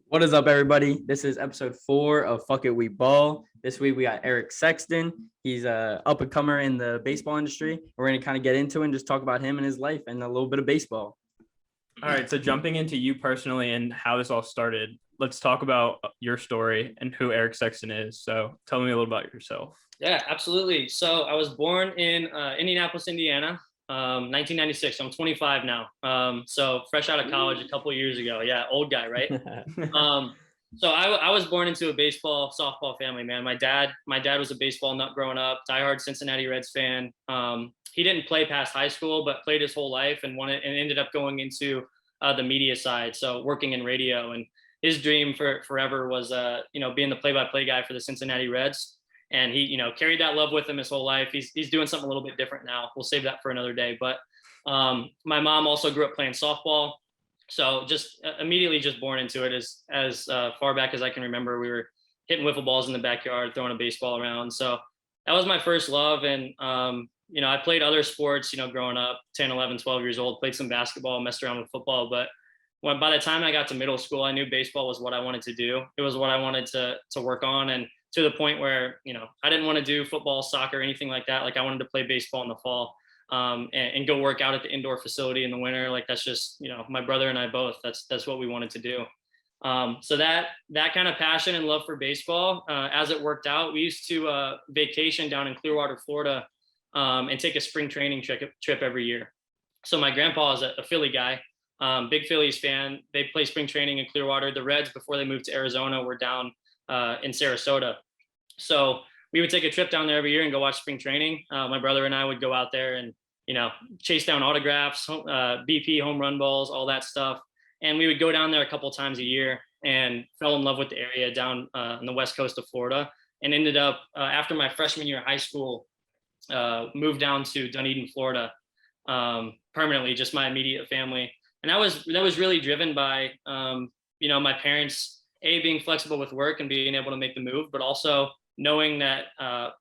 What is up, everybody? This is episode 4 of Fuck It, We Ball. This week we got Eric Sexton. He's a up-and-comer in the baseball industry. We're going to kind of get into it and just talk about him and his life and a little bit of baseball. All right, so jumping into you personally and how this all started, let's talk about your story and who Eric Sexton is. So tell me a little about yourself. Yeah, absolutely. So I was born in Indianapolis, Indiana, 1996. I'm 25 now. So fresh out of college a couple of years ago. Yeah, old guy, right? So I was born into a baseball, softball family, man. My dad was a baseball nut growing up, diehard Cincinnati Reds fan. He didn't play past high school, but played his whole life and ended up going into the media side. So working in radio, and his dream for forever was, being the play-by-play guy for the Cincinnati Reds. And he, carried that love with him his whole life. He's doing something a little bit different now. We'll save that for another day. But my mom also grew up playing softball. So just immediately just born into it as far back as I can remember. We were hitting wiffle balls in the backyard, throwing a baseball around. So that was my first love. And, I played other sports, growing up, 10, 11, 12 years old, played some basketball, messed around with football. But by the time I got to middle school, I knew baseball was what I wanted to do. It was what I wanted to work on. And to the point where, I didn't want to do football, soccer, anything like that. Like I wanted to play baseball in the fall. And go work out at the indoor facility in the winter. Like that's just, my brother and I both, that's what we wanted to do. So that kind of passion and love for baseball, as it worked out, we used to vacation down in Clearwater, Florida, and take a spring training trip every year. So my grandpa is a Philly guy, big Phillies fan. They play spring training in Clearwater. The Reds, before they moved to Arizona, were down in Sarasota. So we would take a trip down there every year and go watch spring training. My brother and I would go out there and, chase down autographs, BP, home run balls, all that stuff. And we would go down there a couple times a year and fell in love with the area down on the west coast of Florida, and ended up, after my freshman year of high school, moved down to Dunedin, Florida, permanently, just my immediate family. And that was really driven by, my parents, being flexible with work and being able to make the move, but also knowing that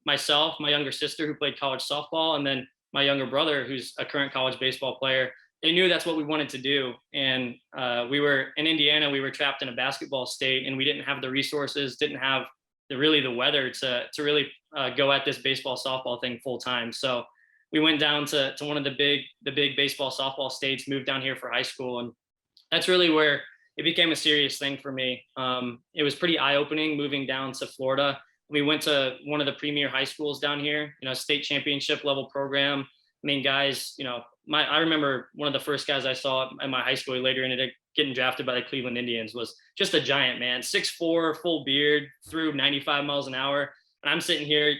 myself, my younger sister who played college softball, and then my younger brother who's a current college baseball player, they knew that's what we wanted to do. And we were in Indiana, we were trapped in a basketball state, and we didn't have the resources, didn't have the weather to really go at this baseball softball thing full time. So we went down to one of the big baseball softball states, moved down here for high school. And that's really where it became a serious thing for me. It was pretty eye-opening moving down to Florida. We went to one of the premier high schools down here, state championship level program. I mean, guys, I remember one of the first guys I saw at my high school, he later ended up getting drafted by the Cleveland Indians, was just a giant, man, 6'4", full beard, threw 95 miles an hour. And I'm sitting here,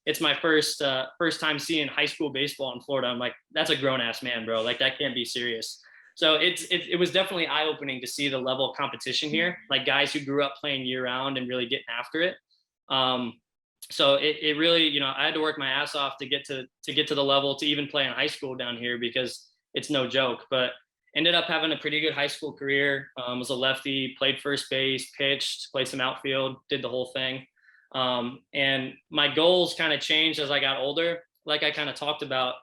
it's my first time seeing high school baseball in Florida. I'm like, that's a grown ass man, bro. Like that can't be serious. So it was definitely eye-opening to see the level of competition here, like guys who grew up playing year round and really getting after it. So it really, I had to work my ass off to get to the level to even play in high school down here, because it's no joke. But ended up having a pretty good high school career. Was a lefty, played first base, pitched, played some outfield, did the whole thing. And my goals kind of changed as I got older. Like I kind of talked about,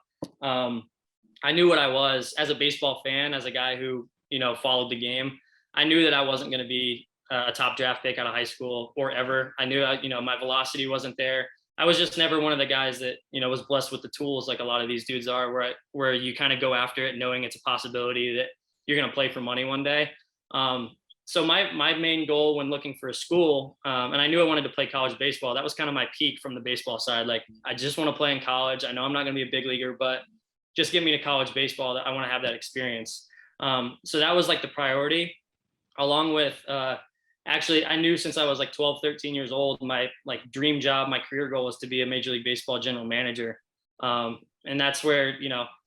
I knew what I was as a baseball fan, as a guy who, followed the game. I knew that I wasn't going to be a top draft pick out of high school or ever. I knew, my velocity wasn't there. I was just never one of the guys that, was blessed with the tools like a lot of these dudes are, where you kind of go after it knowing it's a possibility that you're going to play for money one day. So my main goal when looking for a school, and I knew I wanted to play college baseball, that was kind of my peak from the baseball side. Like, I just want to play in college. I know I'm not going to be a big leaguer, but just get me to college baseball. That I want to have that experience. So that was like the priority, along with, actually, I knew since I was like 12, 13 years old, my like dream job, my career goal was to be a Major League Baseball general manager. And that's where,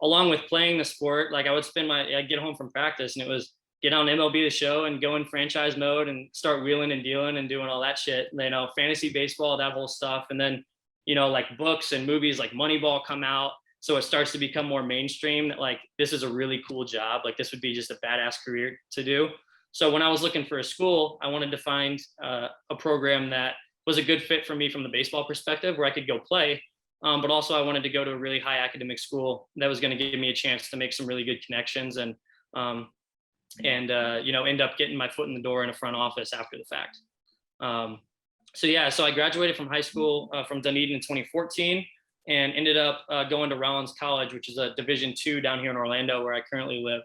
along with playing the sport, like I'd get home from practice and it was get on MLB The Show and go in franchise mode and start wheeling and dealing and doing all that shit, fantasy baseball, that whole stuff. And then, like books and movies like Moneyball come out. So it starts to become more mainstream that like, this is a really cool job. Like this would be just a badass career to do. So when I was looking for a school, I wanted to find a program that was a good fit for me from the baseball perspective, where I could go play. But also I wanted to go to a really high academic school that was going to give me a chance to make some really good connections. And and end up getting my foot in the door in a front office after the fact. So I graduated from high school from Dunedin in 2014 and ended up going to Rollins College, which is a Division II down here in Orlando, where I currently live,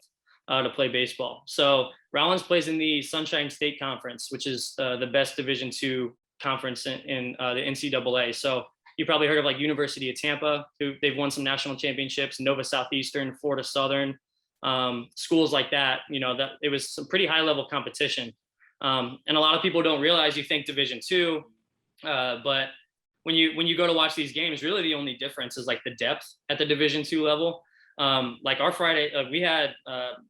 to play baseball. So Rollins plays in the Sunshine State Conference, which is the best Division II conference in the NCAA. So you probably heard of like University of Tampa, who they've won some national championships, Nova Southeastern, Florida Southern, schools like that. That it was some pretty high level competition. And a lot of people don't realize, you think Division II, but when you go to watch these games, really the only difference is like the depth at the Division II level. Like our Friday, we had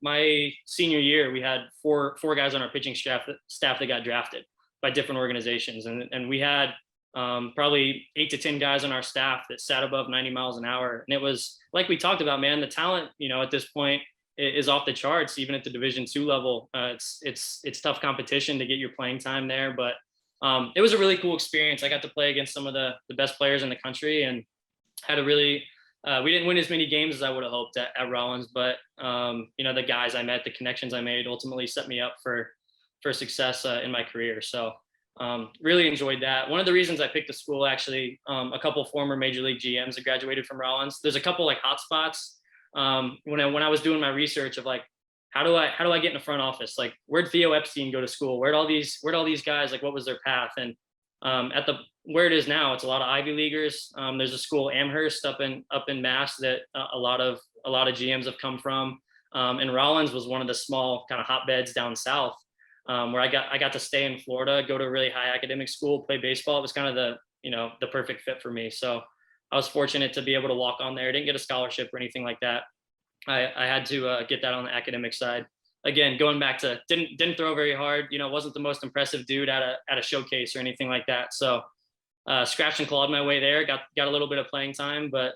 my senior year, we had four guys on our pitching staff that got drafted by different organizations, and we had probably 8 to 10 guys on our staff that sat above 90 miles an hour, and it was like we talked about, man. The talent, at this point is off the charts, even at the Division II level. It's tough competition to get your playing time there, but it was a really cool experience. I got to play against some of the best players in the country, and had a really we didn't win as many games as I would have hoped at Rollins, but the guys I met, the connections I made, ultimately set me up for success in my career. So really enjoyed that. One of the reasons I picked the school, actually, a couple former major league GMs that graduated from Rollins. There's a couple like hot spots when I was doing my research of like, how do I get in the front office? Like, where'd Theo Epstein go to school? Where'd all these guys, like, what was their path? And where it is now, it's a lot of Ivy Leaguers. There's a school, Amherst, up in Mass, that a lot of GMs have come from. And Rollins was one of the small kind of hotbeds down south, where I got to stay in Florida, go to a really high academic school, play baseball. It was kind of the perfect fit for me. So I was fortunate to be able to walk on there. I didn't get a scholarship or anything like that. I had to get that on the academic side. Again, going back to didn't throw very hard. Wasn't the most impressive dude at a showcase or anything like that. So scratched and clawed my way there. Got a little bit of playing time, but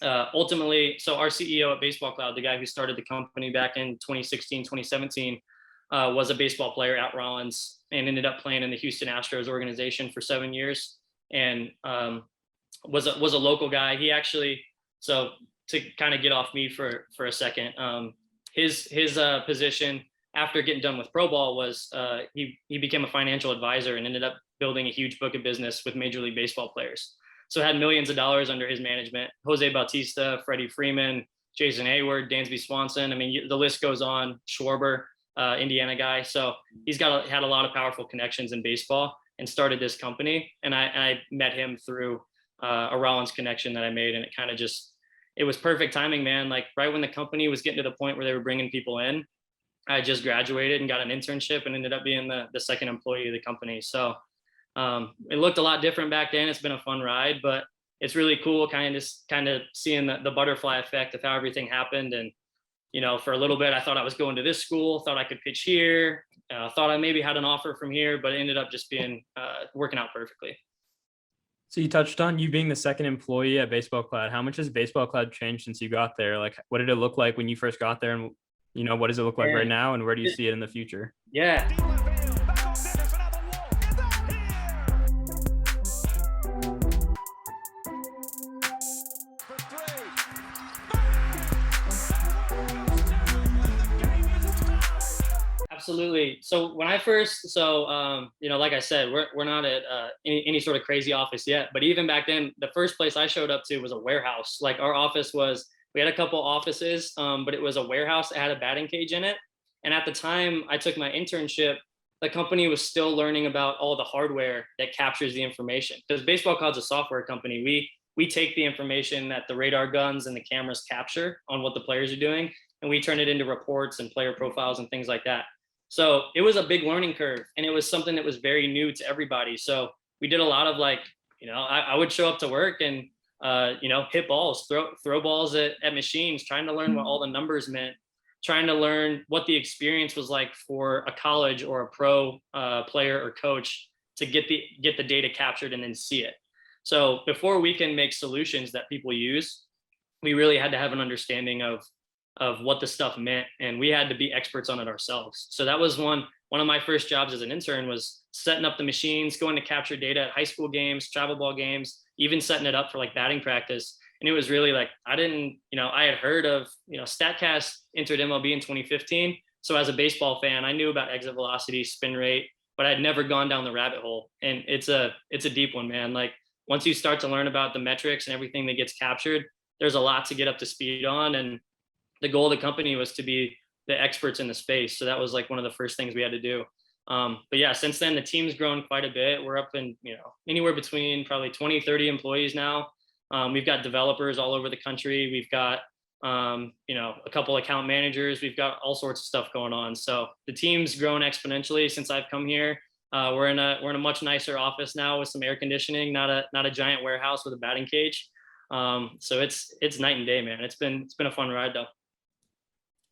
ultimately, so our CEO at Baseball Cloud, the guy who started the company back in 2016, 2017, was a baseball player at Rollins and ended up playing in the Houston Astros organization for 7 years, and was a local guy. He actually, so to kind of get off me for a second, his position after getting done with pro ball was he became a financial advisor and ended up building a huge book of business with Major League Baseball players. So had millions of dollars under his management. Jose Bautista, Freddie Freeman, Jason Hayward, Dansby Swanson. I mean, the list goes on. Schwarber, Indiana guy. So he's had a lot of powerful connections in baseball and started this company. And I met him through a Rollins connection that I made, and it kind of it was perfect timing, man. Like right when the company was getting to the point where they were bringing people in, I just graduated and got an internship and ended up being the second employee of the company. So it looked a lot different back then. It's been a fun ride, but it's really cool kind of seeing the butterfly effect of how everything happened. And, for a little bit, I thought I was going to this school, thought I could pitch here, thought I maybe had an offer from here, but it ended up just being working out perfectly. So you touched on you being the second employee at Baseball Cloud. How much has Baseball Cloud changed since you got there? Like, what did it look like when you first got there? And, what does it look like right now? And where do you see it in the future? Yeah. Absolutely. So when I first, like I said, we're not at any sort of crazy office yet, but even back then, the first place I showed up to was a warehouse. Like our office we had a couple offices, but it was a warehouse that had a batting cage in it. And at the time I took my internship, the company was still learning about all the hardware that captures the information. Because Baseball Cloud's a software company. We take the information that the radar guns and the cameras capture on what the players are doing, and we turn it into reports and player profiles and things like that. So it was a big learning curve, and it was something that was very new to everybody. So we did a lot of I would show up to work and, hit balls, throw balls at machines, trying to learn what all the numbers meant, trying to learn what the experience was like for a college or a pro player or coach to get the data captured and then see it. So before we can make solutions that people use, we really had to have an understanding of what the stuff meant, and we had to be experts on it ourselves. So that was one of my first jobs as an intern, was setting up the machines, going to capture data at high school games, travel ball games, even setting it up for like batting practice. And it was really like, I had heard of, StatCast entered MLB in 2015. So as a baseball fan, I knew about exit velocity, spin rate, but I'd never gone down the rabbit hole. And it's a deep one, man. Like once you start to learn about the metrics and everything that gets captured, there's a lot to get up to speed on. And the goal of the company was to be the experts in the space. So that was like one of the first things we had to do. But yeah, since then the team's grown quite a bit. We're up in, anywhere between probably 20, 30 employees now. We've got developers all over the country. We've got, a couple account managers. We've got all sorts of stuff going on. So the team's grown exponentially since I've come here. We're in a much nicer office now with some air conditioning, not a giant warehouse with a batting cage. So it's night and day, man. It's been a fun ride though.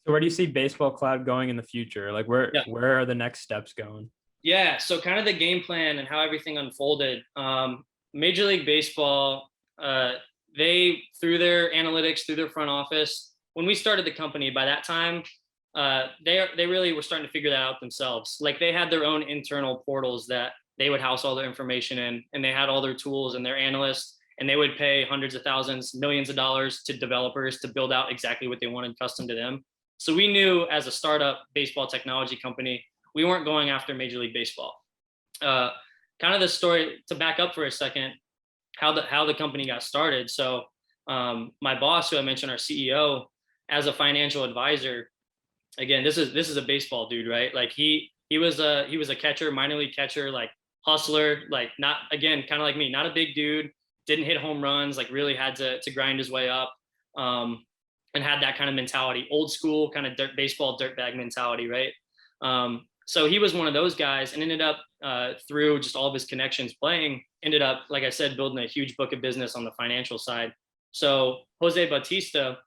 So where do you see Baseball Cloud going in the future? Like where are the next steps going? Yeah, so kind of the game plan and how everything unfolded. Major League Baseball, they, through their analytics, through their front office, when we started the company, by that time, they really were starting to figure that out themselves. Like they had their own internal portals that they would house all their information in, and they had all their tools and their analysts, and they would pay hundreds of thousands, millions of dollars to developers to build out exactly what they wanted custom to them. So we knew as a startup baseball technology company, we weren't going after Major League Baseball. Kind of the story to back up for a second, how the company got started. So my boss, who I mentioned, our CEO, as a financial advisor, again, this is a baseball dude, right? Like he was a catcher, minor league catcher, like hustler, like not, again, kind of like me, not a big dude, didn't hit home runs, like really had to grind his way up. And had that kind of mentality, old school kind of baseball dirtbag mentality, right? So he was one of those guys, and ended up through just all of his connections playing, ended up, like I said, building a huge book of business on the financial side. So Jose Bautista,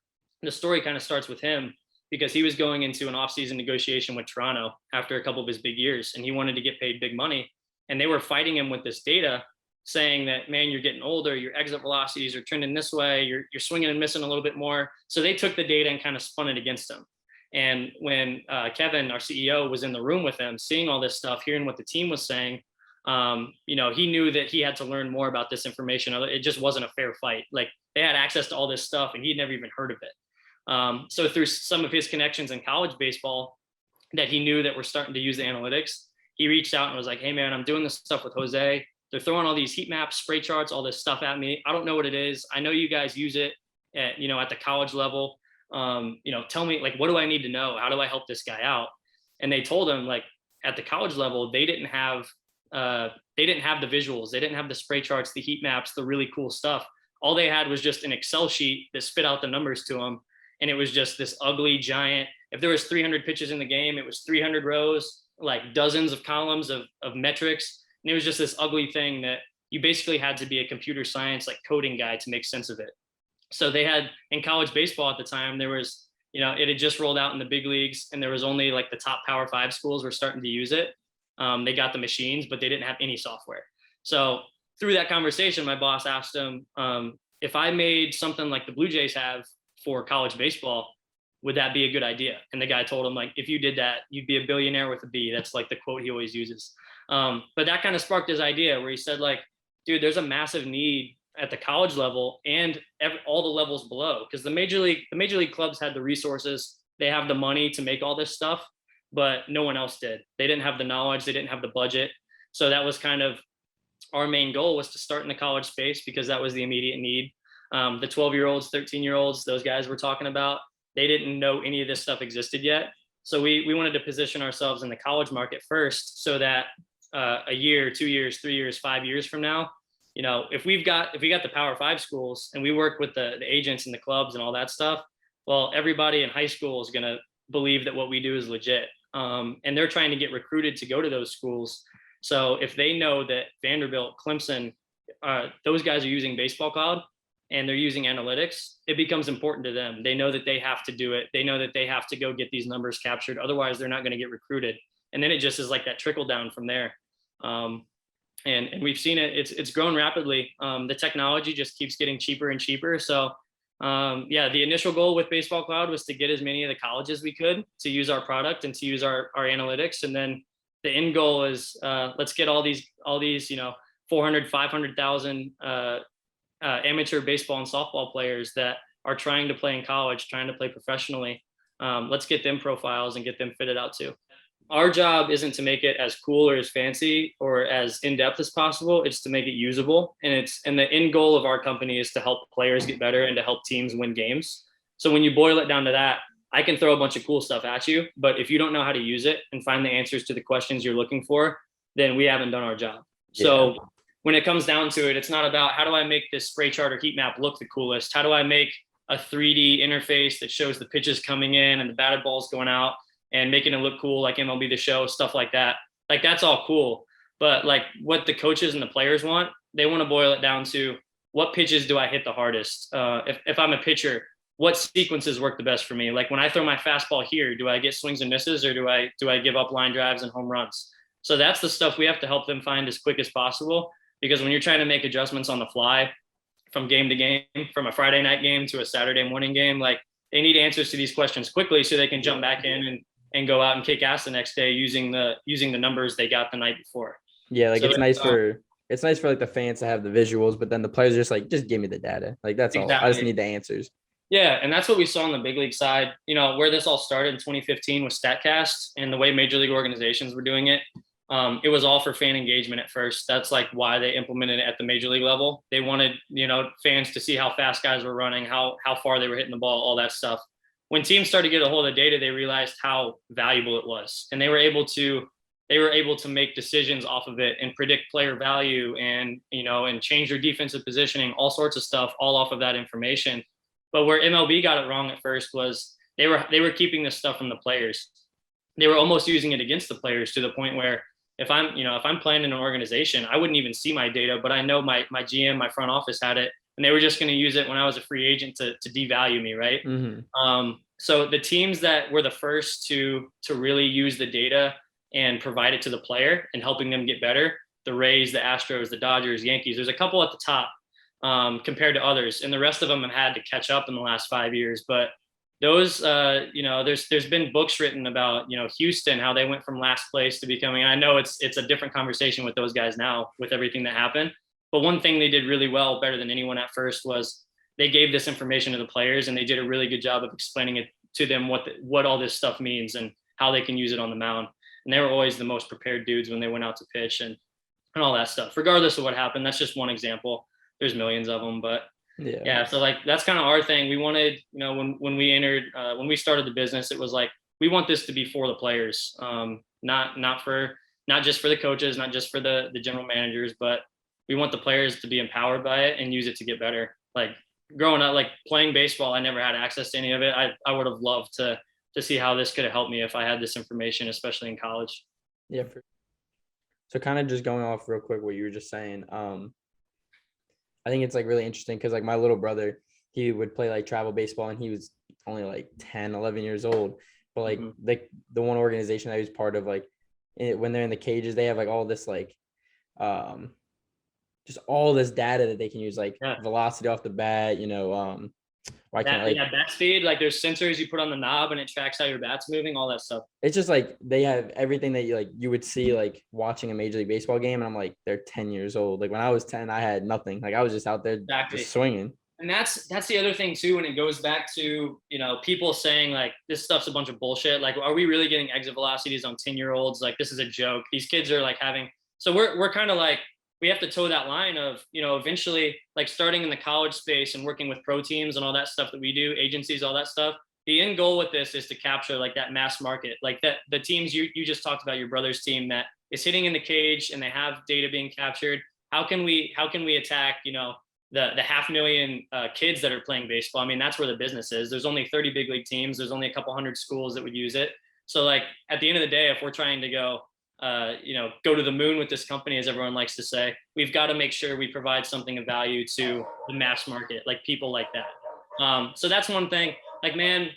the story kind of starts with him because he was going into an offseason negotiation with Toronto after a couple of his big years, and he wanted to get paid big money. And they were fighting him with this data, saying that, man, you're getting older, your exit velocities are trending this way, you're swinging and missing a little bit more. So they took the data and kind of spun it against him. And when Kevin, our CEO, was in the room with him, seeing all this stuff, hearing what the team was saying, he knew that he had to learn more about this information. It just wasn't a fair fight. Like they had access to all this stuff and he'd never even heard of it. So through some of his connections in college baseball that he knew that were starting to use the analytics, he reached out and was like, hey man, I'm doing this stuff with Jose. They're throwing all these heat maps, spray charts, all this stuff at me. I don't know what it is. I know you guys use it at the college level. Tell me, like, what do I need to know? How do I help this guy out? And they told him, like, at the college level, they didn't have the visuals. They didn't have the spray charts, the heat maps, the really cool stuff. All they had was just an Excel sheet that spit out the numbers to them. And it was just this ugly giant, if there was 300 pitches in the game, it was 300 rows, like dozens of columns of metrics. And it was just this ugly thing that you basically had to be a computer science, like coding guy to make sense of it. So they had, in college baseball at the time, there was, it had just rolled out in the big leagues, and there was only like the top Power 5 schools were starting to use it. They got the machines, but they didn't have any software. So through that conversation, my boss asked him, if I made something like the Blue Jays have for college baseball, would that be a good idea? And the guy told him, like, if you did that, you'd be a billionaire with a B. That's like the quote he always uses. But that kind of sparked his idea where he said, like, dude, there's a massive need at the college level and all the levels below, because the major league clubs had the resources, they have the money to make all this stuff, but no one else did. They didn't have the knowledge, they didn't have the budget. So that was kind of our main goal, was to start in the college space because that was the immediate need. The 12-year-olds, 13-year-olds, those guys we're talking about, they didn't know any of this stuff existed yet. So we wanted to position ourselves in the college market first, so that a year, 2 years, 3 years, 5 years from now, if we got the Power 5 schools and we work with the agents and the clubs and all that stuff, well, everybody in high school is going to believe that what we do is legit. And they're trying to get recruited to go to those schools. So if they know that Vanderbilt, Clemson, those guys are using Baseball Cloud and they're using analytics, it becomes important to them. They know that they have to do it. They know that they have to go get these numbers captured. Otherwise, they're not going to get recruited. And then it just is like that trickle down from there. And we've seen it, it's grown rapidly. The technology just keeps getting cheaper and cheaper. So the initial goal with Baseball Cloud was to get as many of the colleges we could to use our product and to use our analytics. And then the end goal is let's get all these 400, 500,000 amateur baseball and softball players that are trying to play in college, trying to play professionally. Let's get them profiles and get them fitted out too. Our job isn't to make it as cool or as fancy or as in-depth as possible. It's to make it usable. And the end goal of our company is to help players get better and to help teams win games. So when you boil it down to that, I can throw a bunch of cool stuff at you, but if you don't know how to use it and find the answers to the questions you're looking for, then we haven't done our job. Yeah. So when it comes down to it, it's not about how do I make this spray chart or heat map look the coolest? How do I make a 3D interface that shows the pitches coming in and the batted balls going out and making it look cool, like MLB The Show, stuff like that. Like, that's all cool. But like what the coaches and the players want, they want to boil it down to what pitches do I hit the hardest? If I'm a pitcher, what sequences work the best for me? Like when I throw my fastball here, do I get swings and misses, or do I give up line drives and home runs? So that's the stuff we have to help them find as quick as possible, because when you're trying to make adjustments on the fly from game to game, from a Friday night game to a Saturday morning game, like they need answers to these questions quickly so they can jump back in and go out and kick ass the next day using the numbers they got the night before. Yeah, like so it's nice for like the fans to have the visuals, but then the players are just like, just give me the data. Like that's exactly all. I just need the answers. Yeah, and that's what we saw on the big league side. You know, where this all started in 2015 with StatCast and the way major league organizations were doing it. It was all for fan engagement at first. That's like why they implemented it at the major league level. They wanted, you know, fans to see how fast guys were running, how far they were hitting the ball, all that stuff. When teams started to get a hold of the data, they realized how valuable it was, and they were able to make decisions off of it and predict player value and, you know, and change their defensive positioning, all sorts of stuff, all off of that information. But where MLB got it wrong at first was they were keeping this stuff from the players. They were almost using it against the players, to the point where if I'm playing in an organization, I wouldn't even see my data, but I know my GM, my front office had it, and they were just going to use it when I was a free agent to devalue me, right? Mm-hmm. So the teams that were the first to really use the data and provide it to the player and helping them get better, the Rays, the Astros, the Dodgers, Yankees, there's a couple at the top compared to others, and the rest of them have had to catch up in the last 5 years. But those, there's been books written about, Houston, how they went from last place to becoming, and I know it's a different conversation with those guys now with everything that happened. But one thing they did really well, better than anyone at first, was they gave this information to the players, and they did a really good job of explaining it to them what all this stuff means and how they can use it on the mound. And they were always the most prepared dudes when they went out to pitch and all that stuff, regardless of what happened. That's just one example. There's millions of them, but yeah. So like, that's kind of our thing. We wanted, when we started the business, it was like, we want this to be for the players, not just for the coaches, not just for the general managers, but we want the players to be empowered by it and use it to get better. Like growing up, like playing baseball, I never had access to any of it. I would have loved to see how this could have helped me if I had this information, especially in college. Yeah. So kind of just going off real quick what you were just saying, I think it's like really interesting because like my little brother, he would play like travel baseball and he was only like 10, 11 years old. But like the one organization that he was part of, like when they're in the cages, they have like all this like just all this data that they can use, like velocity off the bat, why can't bat speed, like there's sensors you put on the knob and it tracks how your bat's moving, all that stuff. It's just like they have everything that you would see like watching a Major League Baseball game, and I'm like, they're 10 years old. Like when I was 10, I had nothing. Like I was just out there just swinging. And that's the other thing too, when it goes back to, people saying like this stuff's a bunch of bullshit. Like, are we really getting exit velocities on 10-year-olds? Like this is a joke. These kids are like so we're kind of like, we have to toe that line of, eventually like starting in the college space and working with pro teams and all that stuff that we do, agencies, all that stuff. The end goal with this is to capture like that mass market, like that the teams you just talked about, your brother's team that is hitting in the cage and they have data being captured. How can we attack, the 500,000 kids that are playing baseball? I mean, that's where the business is. There's only 30 big league teams. There's only a couple hundred schools that would use it. So like at the end of the day, if we're trying to go to the moon with this company, as everyone likes to say, we've got to make sure we provide something of value to the mass market, like people like that. So that's one thing. Like, man,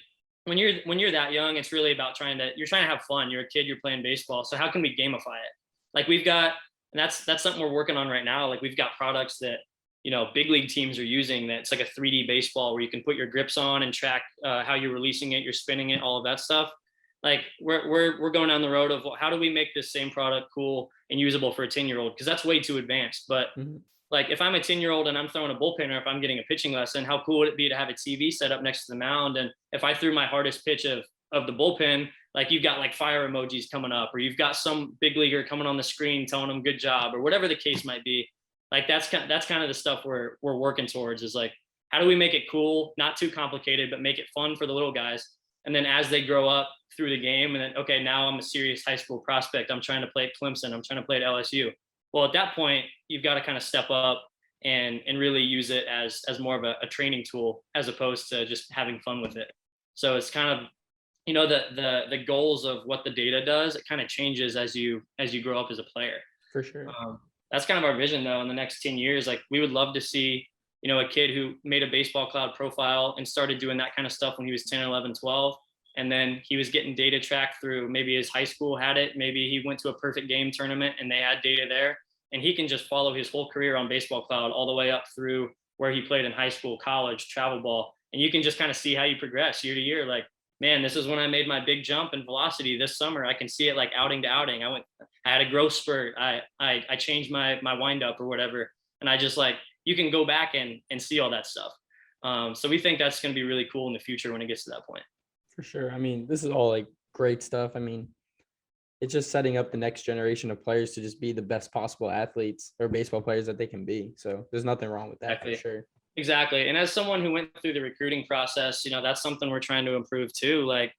when you're that young, it's really about you're trying to have fun. You're a kid, you're playing baseball. So how can we gamify it? Like we've got, and that's something we're working on right now. Like we've got products that, big league teams are using, that's like a 3D baseball where you can put your grips on and track how you're releasing it, you're spinning it, all of that stuff. Like we're going down the road of how do we make this same product cool and usable for a 10-year-old? Because that's way too advanced. But Like if I'm a 10-year-old and I'm throwing a bullpen, or if I'm getting a pitching lesson, how cool would it be to have a TV set up next to the mound? And if I threw my hardest pitch of the bullpen, like you've got like fire emojis coming up, or you've got some big leaguer coming on the screen telling them good job, or whatever the case might be. Like that's kind of the stuff we're working towards, is like, how do we make it cool, not too complicated, but make it fun for the little guys? And then as they grow up through the game, and then, okay, now I'm a serious high school prospect. I'm trying to play at Clemson. I'm trying to play at LSU. Well, at that point, you've got to kind of step up and really use it as more of a training tool, as opposed to just having fun with it. So it's kind of, you know, the goals of what the data does, it kind of changes as you grow up as a player. For sure. That's kind of our vision, though, in the next 10 years. Like, we would love to see, you know, a kid who made a Baseball Cloud profile and started doing that kind of stuff when he was 10, 11, 12. And then he was getting data tracked through, maybe his high school had it. Maybe he went to a perfect game tournament and they had data there. And he can just follow his whole career on Baseball Cloud all the way up through where he played in high school, college, travel ball. And you can just kind of see how you progress year to year. Like, man, this is when I made my big jump in velocity this summer. I can see it like outing to outing. I had a growth spurt. I changed my windup or whatever. And I just, like, you can go back and see all that stuff. So we think that's going to be really cool in the future when it gets to that point. For sure. I mean, this is all like great stuff. I mean, it's just setting up the next generation of players to just be the best possible athletes or baseball players that they can be. So there's nothing wrong with that. Exactly. For sure. Exactly. And as someone who went through the recruiting process, you know, that's something we're trying to improve too. Like,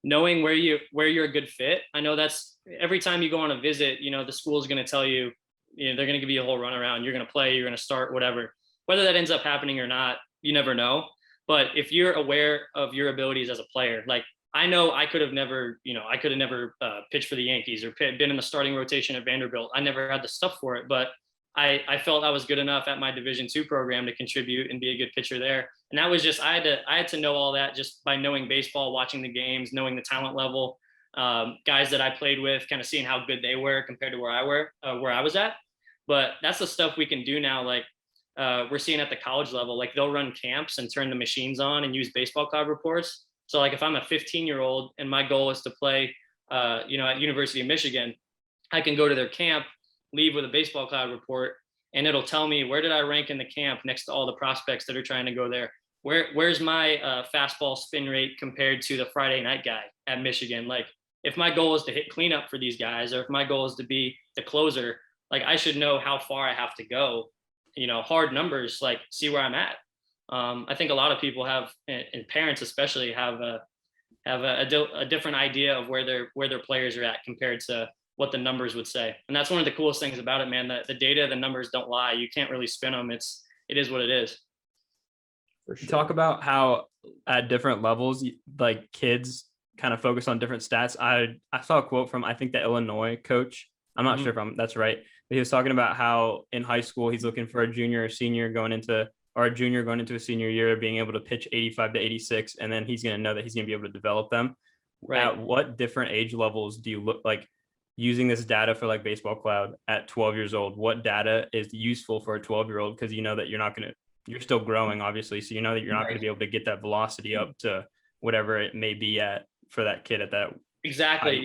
knowing where you're a good fit. I know that's, every time you go on a visit, you know, the school is going to tell you, you know, they're going to give you a whole runaround. You're going to play, you're going to start, whatever. Whether that ends up happening or not, you never know. But if you're aware of your abilities as a player, like, I know I could have never pitched for the Yankees or been in the starting rotation at Vanderbilt. I never had the stuff for it, but I felt I was good enough at my Division II program to contribute and be a good pitcher there. And that was just, I had to know all that just by knowing baseball, watching the games, knowing the talent level, guys that I played with, kind of seeing how good they were compared to where I was at. But that's the stuff we can do now. Like, we're seeing at the college level, like, they'll run camps and turn the machines on and use Baseball Cloud reports. So like, if I'm a 15-year-old and my goal is to play, you know, at University of Michigan, I can go to their camp, leave with a Baseball Cloud report, and it'll tell me, where did I rank in the camp next to all the prospects that are trying to go there? Where's my fastball spin rate compared to the Friday night guy at Michigan? Like, if my goal is to hit cleanup for these guys, or if my goal is to be the closer, like, I should know how far I have to go, you know, hard numbers, like, see where I'm at. I think a lot of people have, and parents especially, have a different idea of where their players are at compared to what the numbers would say. And that's one of the coolest things about it, man. The data, the numbers don't lie. You can't really spin them. It is what it is. For sure. Talk about how at different levels, like, kids kind of focus on different stats. I saw a quote from, I think, the Illinois coach. I'm not sure if that's right, but he was talking about how in high school he's looking for a junior or senior going into a senior year, being able to pitch 85 to 86, and then he's going to know that he's going to be able to develop them. Right. At what different age levels do you look like using this data for, like, Baseball Cloud at 12 years old? What data is useful for a 12-year-old? Because you know that you're still growing, obviously. So you know that you're not going to be able to get that velocity up to whatever it may be at for that kid at that. Exactly.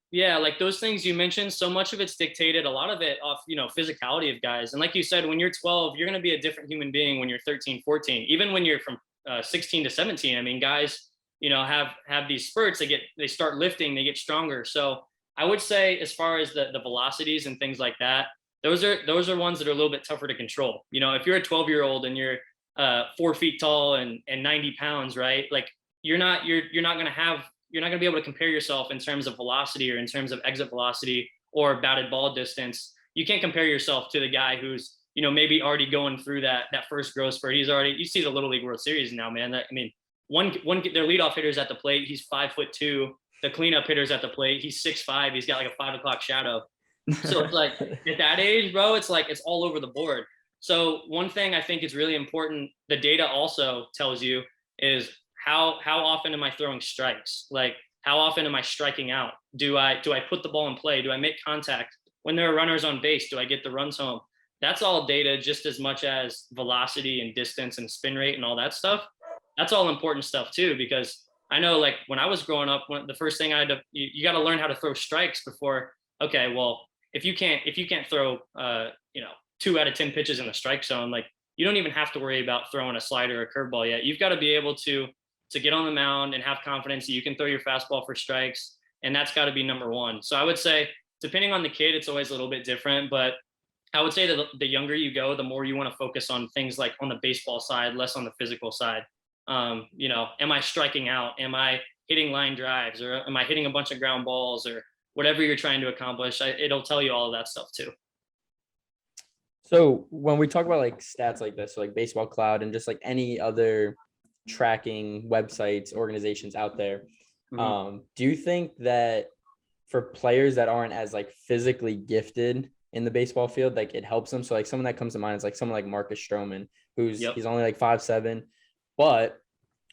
Yeah. Like those things you mentioned, so much of it's dictated, a lot of it off, you know, physicality of guys. And like you said, when you're 12, you're going to be a different human being when you're 13, 14, even when you're from 16 to 17. I mean, guys, you know, have these spurts, they start lifting, they get stronger. So I would say, as far as the velocities and things like that, those are ones that are a little bit tougher to control. You know, if you're a 12-year-old and you're 4 feet tall and 90 pounds, right? Like, you're not going to be able to compare yourself in terms of velocity or in terms of exit velocity or batted ball distance. You can't compare yourself to the guy who's, you know, maybe already going through that first growth spurt. You see the Little League World Series now, man. Their leadoff hitter's at the plate, he's 5'2". The cleanup hitter's at the plate, he's 6'5". He's got like a 5 o'clock shadow. So it's like, at that age, bro, it's like, it's all over the board. So one thing I think is really important, the data also tells you, is how often am I throwing strikes? Like, how often am I striking out? Do I put the ball in play? Do I make contact? When there are runners on base, do I get the runs home? That's all data just as much as velocity and distance and spin rate and all that stuff. That's all important stuff too, because I know, like, when I was growing up, the first thing you got to learn how to throw strikes before. Okay, well, if you can't throw, 2 out of 10 pitches in the strike zone. Like, you don't even have to worry about throwing a slider or a curveball yet. You've got to be able to get on the mound and have confidence that you can throw your fastball for strikes. And that's got to be number one. So I would say, depending on the kid, it's always a little bit different, but I would say that the younger you go, the more you want to focus on things like on the baseball side, less on the physical side. You know, am I striking out? Am I hitting line drives, or am I hitting a bunch of ground balls, or whatever you're trying to accomplish? It'll tell you all of that stuff too. So when we talk about like stats like this, so like Baseball Cloud and just like any other tracking websites, organizations out there, do you think that for players that aren't as like physically gifted in the baseball field, like it helps them? So like someone that comes to mind is like someone like Marcus Stroman, who's he's only like 5'7", but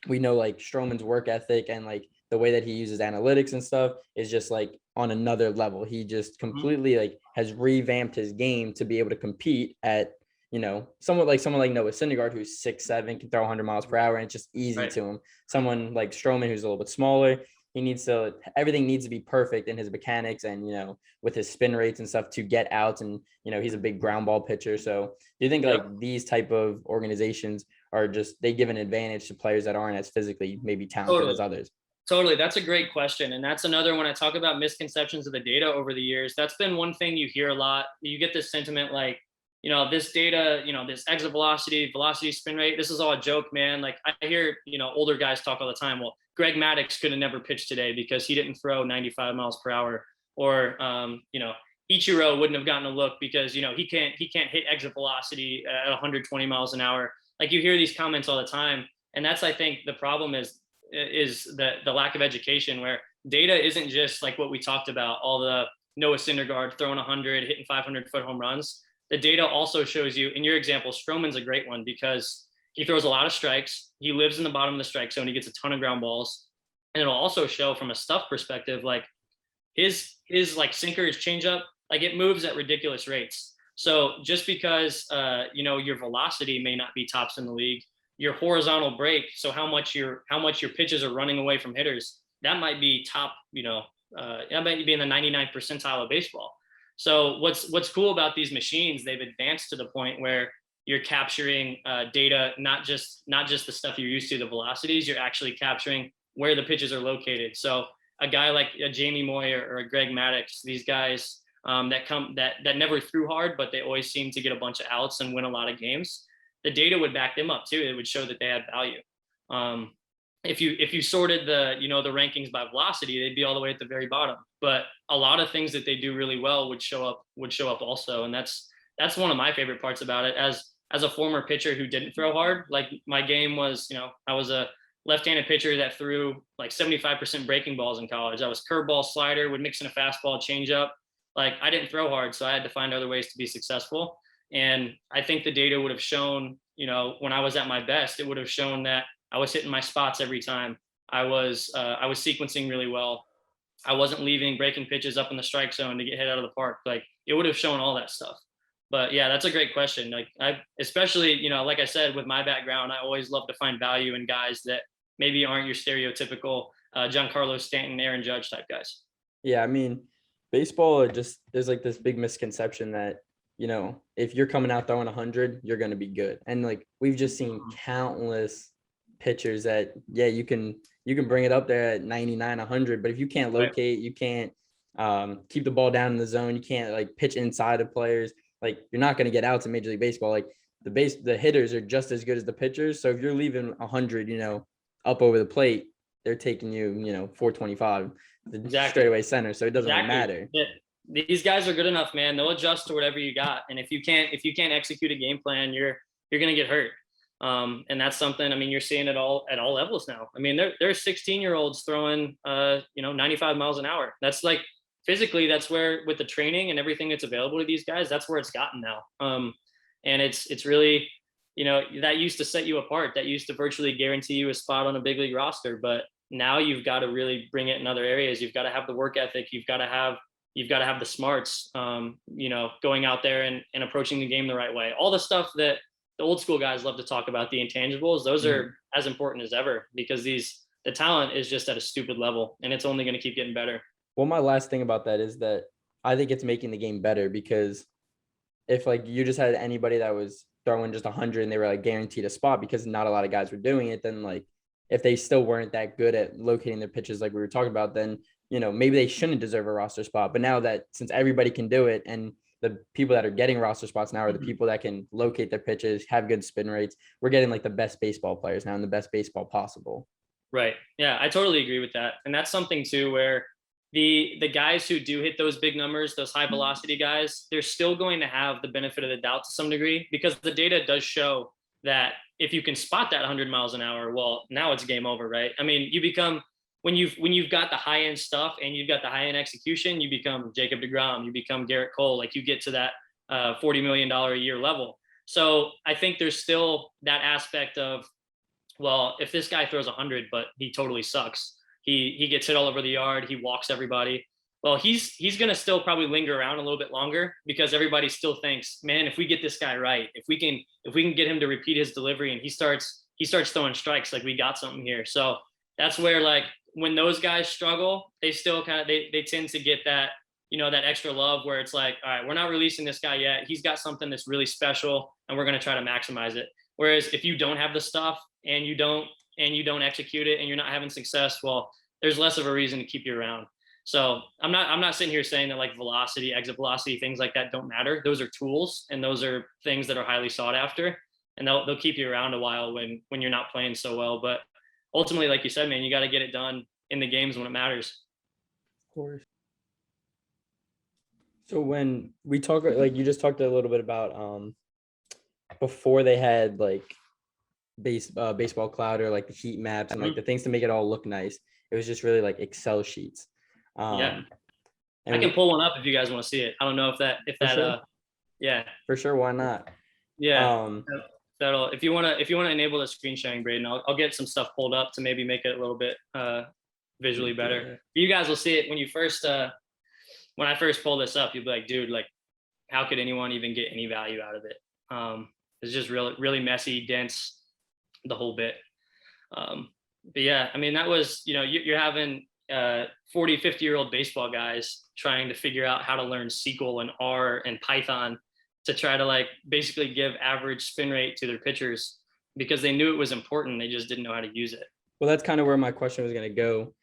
we know like Stroman's work ethic and like the way that he uses analytics and stuff is just like on another level. He just completely like has revamped his game to be able to compete at, you know, someone like Noah Syndergaard, who's 6'7", can throw 100 miles per hour, and it's just easy to him. Someone like Stroman, who's a little bit smaller, everything needs to be perfect in his mechanics and, you know, with his spin rates and stuff to get outs. And, you know, he's a big ground ball pitcher. So do you think like these type of organizations are just, they give an advantage to players that aren't as physically maybe talented as others? Totally. That's a great question. And that's another, when I talk about misconceptions of the data over the years, that's been one thing you hear a lot. You get this sentiment like, you know, this data, you know, this exit velocity, spin rate, this is all a joke, man. Like, I hear, you know, older guys talk all the time. Well, Greg Maddux could have never pitched today because he didn't throw 95 miles per hour. Or, you know, Ichiro wouldn't have gotten a look because, you know, he can't hit exit velocity at 120 miles an hour. Like, you hear these comments all the time. And that's, I think, the problem is the lack of education, where data isn't just like what we talked about, all the Noah Syndergaard throwing 100, hitting 500-foot home runs. The data also shows you, in your example, Stroman's a great one because he throws a lot of strikes. He lives in the bottom of the strike zone. He gets a ton of ground balls. And it'll also show from a stuff perspective, like his like sinker, his changeup, like it moves at ridiculous rates. So just because, you know, your velocity may not be tops in the league, your horizontal break, so how much your pitches are running away from hitters, that might be top, you know, that might be in the 99th percentile of baseball. So what's cool about these machines, they've advanced to the point where you're capturing data, not just the stuff you're used to, the velocities, you're actually capturing where the pitches are located. So a guy like a Jamie Moy or a Greg Maddux, these guys that never threw hard, but they always seem to get a bunch of outs and win a lot of games. The data would back them up too. It would show that they had value. If you sorted the rankings by velocity, they'd be all the way at the very bottom. But a lot of things that they do really well would show up also. And that's one of my favorite parts about it. As a former pitcher who didn't throw hard, like my game was, you know, I was a left-handed pitcher that threw like 75% breaking balls in college. I was curveball, slider, would mix in a fastball, changeup. Like, I didn't throw hard, so I had to find other ways to be successful. And I think the data would have shown, you know, when I was at my best, it would have shown that I was hitting my spots every time. I was sequencing really well. I wasn't leaving breaking pitches up in the strike zone to get hit out of the park. Like, it would have shown all that stuff. But yeah, that's a great question. Like, especially, you know, like I said, with my background, I always love to find value in guys that maybe aren't your stereotypical Giancarlo Stanton, Aaron Judge type guys. Yeah, I mean, baseball, there's like this big misconception that, you know, if you're coming out throwing 100, you're going to be good. And like, we've just seen countless pitchers that, yeah, you can bring it up there at 99, 100, but if you can't locate, you can't keep the ball down in the zone, you can't like pitch inside of players, like you're not going to get outs in Major League Baseball. Like the hitters are just as good as the pitchers. So if you're leaving 100, you know, up over the plate, they're taking you, you know, 425 straightaway center. So it doesn't really matter. Yeah. These guys are good enough, man. They'll adjust to whatever you got. And if you can't execute a game plan, you're going to get hurt. And that's something, I mean, you're seeing it at all levels now. I mean, there's 16-year-olds throwing, 95 miles an hour. That's like, physically, that's where, with the training and everything that's available to these guys, that's where it's gotten now. And it's really, you know, that used to set you apart. That used to virtually guarantee you a spot on a big league roster. But now you've got to really bring it in other areas. You've got to have the work ethic. You've got to have the smarts, going out there and approaching the game the right way. All the stuff that the old school guys love to talk about, the intangibles, those are as important as ever, because the talent is just at a stupid level, and it's only going to keep getting better. Well, my last thing about that is that I think it's making the game better, because if like you just had anybody that was throwing just 100 and they were like guaranteed a spot because not a lot of guys were doing it, then like if they still weren't that good at locating their pitches like we were talking about, then maybe they shouldn't deserve a roster spot. But now that since everybody can do it, and the people that are getting roster spots now are the people that can locate their pitches, have good spin rates, we're getting like the best baseball players now and the best baseball possible. Right. Yeah, I totally agree with that. And that's something too where the guys who do hit those big numbers, those high velocity guys, they're still going to have the benefit of the doubt to some degree, because the data does show that if you can spot that 100 miles an hour, well, now it's game over, right? I mean, you become, when you've got the high end stuff and you've got the high end execution, you become Jacob deGrom, you become Garrett Cole, like you get to that $40 million a year level. So I think there's still that aspect of, well, if this guy throws 100, but he totally sucks, he gets hit all over the yard, he walks everybody, well, he's going to still probably linger around a little bit longer, because everybody still thinks, man, if we get this guy right, if we can get him to repeat his delivery and he starts throwing strikes, like we got something here. So that's where, like, when those guys struggle, they still kind of, they tend to get that, that extra love where it's like, all right, we're not releasing this guy yet. He's got something that's really special and we're going to try to maximize it. Whereas if you don't have the stuff and you don't execute it and you're not having success, well, there's less of a reason to keep you around. So I'm not sitting here saying that like velocity, exit velocity, things like that don't matter. Those are tools, and those are things that are highly sought after, and they'll keep you around a while when you're not playing so well. But ultimately, like you said, man, you got to get it done in the games when it matters. Of course. So when we talk, like you just talked a little bit about before they had like baseball cloud or like the heat maps and like the things to make it all look nice, it was just really like Excel sheets. Yeah, I can pull one up if you guys want to see it. I don't know if that sure. Yeah, for sure, why not? Yeah, that'll, if you want to enable the screen sharing, Braden, I'll get some stuff pulled up to maybe make it a little bit visually better. Yeah. You guys will see it when you first when I first pull this up. You'll be like, dude, like, how could anyone even get any value out of it? It's just really messy, dense, the whole bit. But yeah, I mean, that was, you're having 40, 50-year-old baseball guys trying to figure out how to learn SQL and R and Python to try to like basically give average spin rate to their pitchers, because they knew it was important. They just didn't know how to use it. Well, that's kind of where my question was going to go.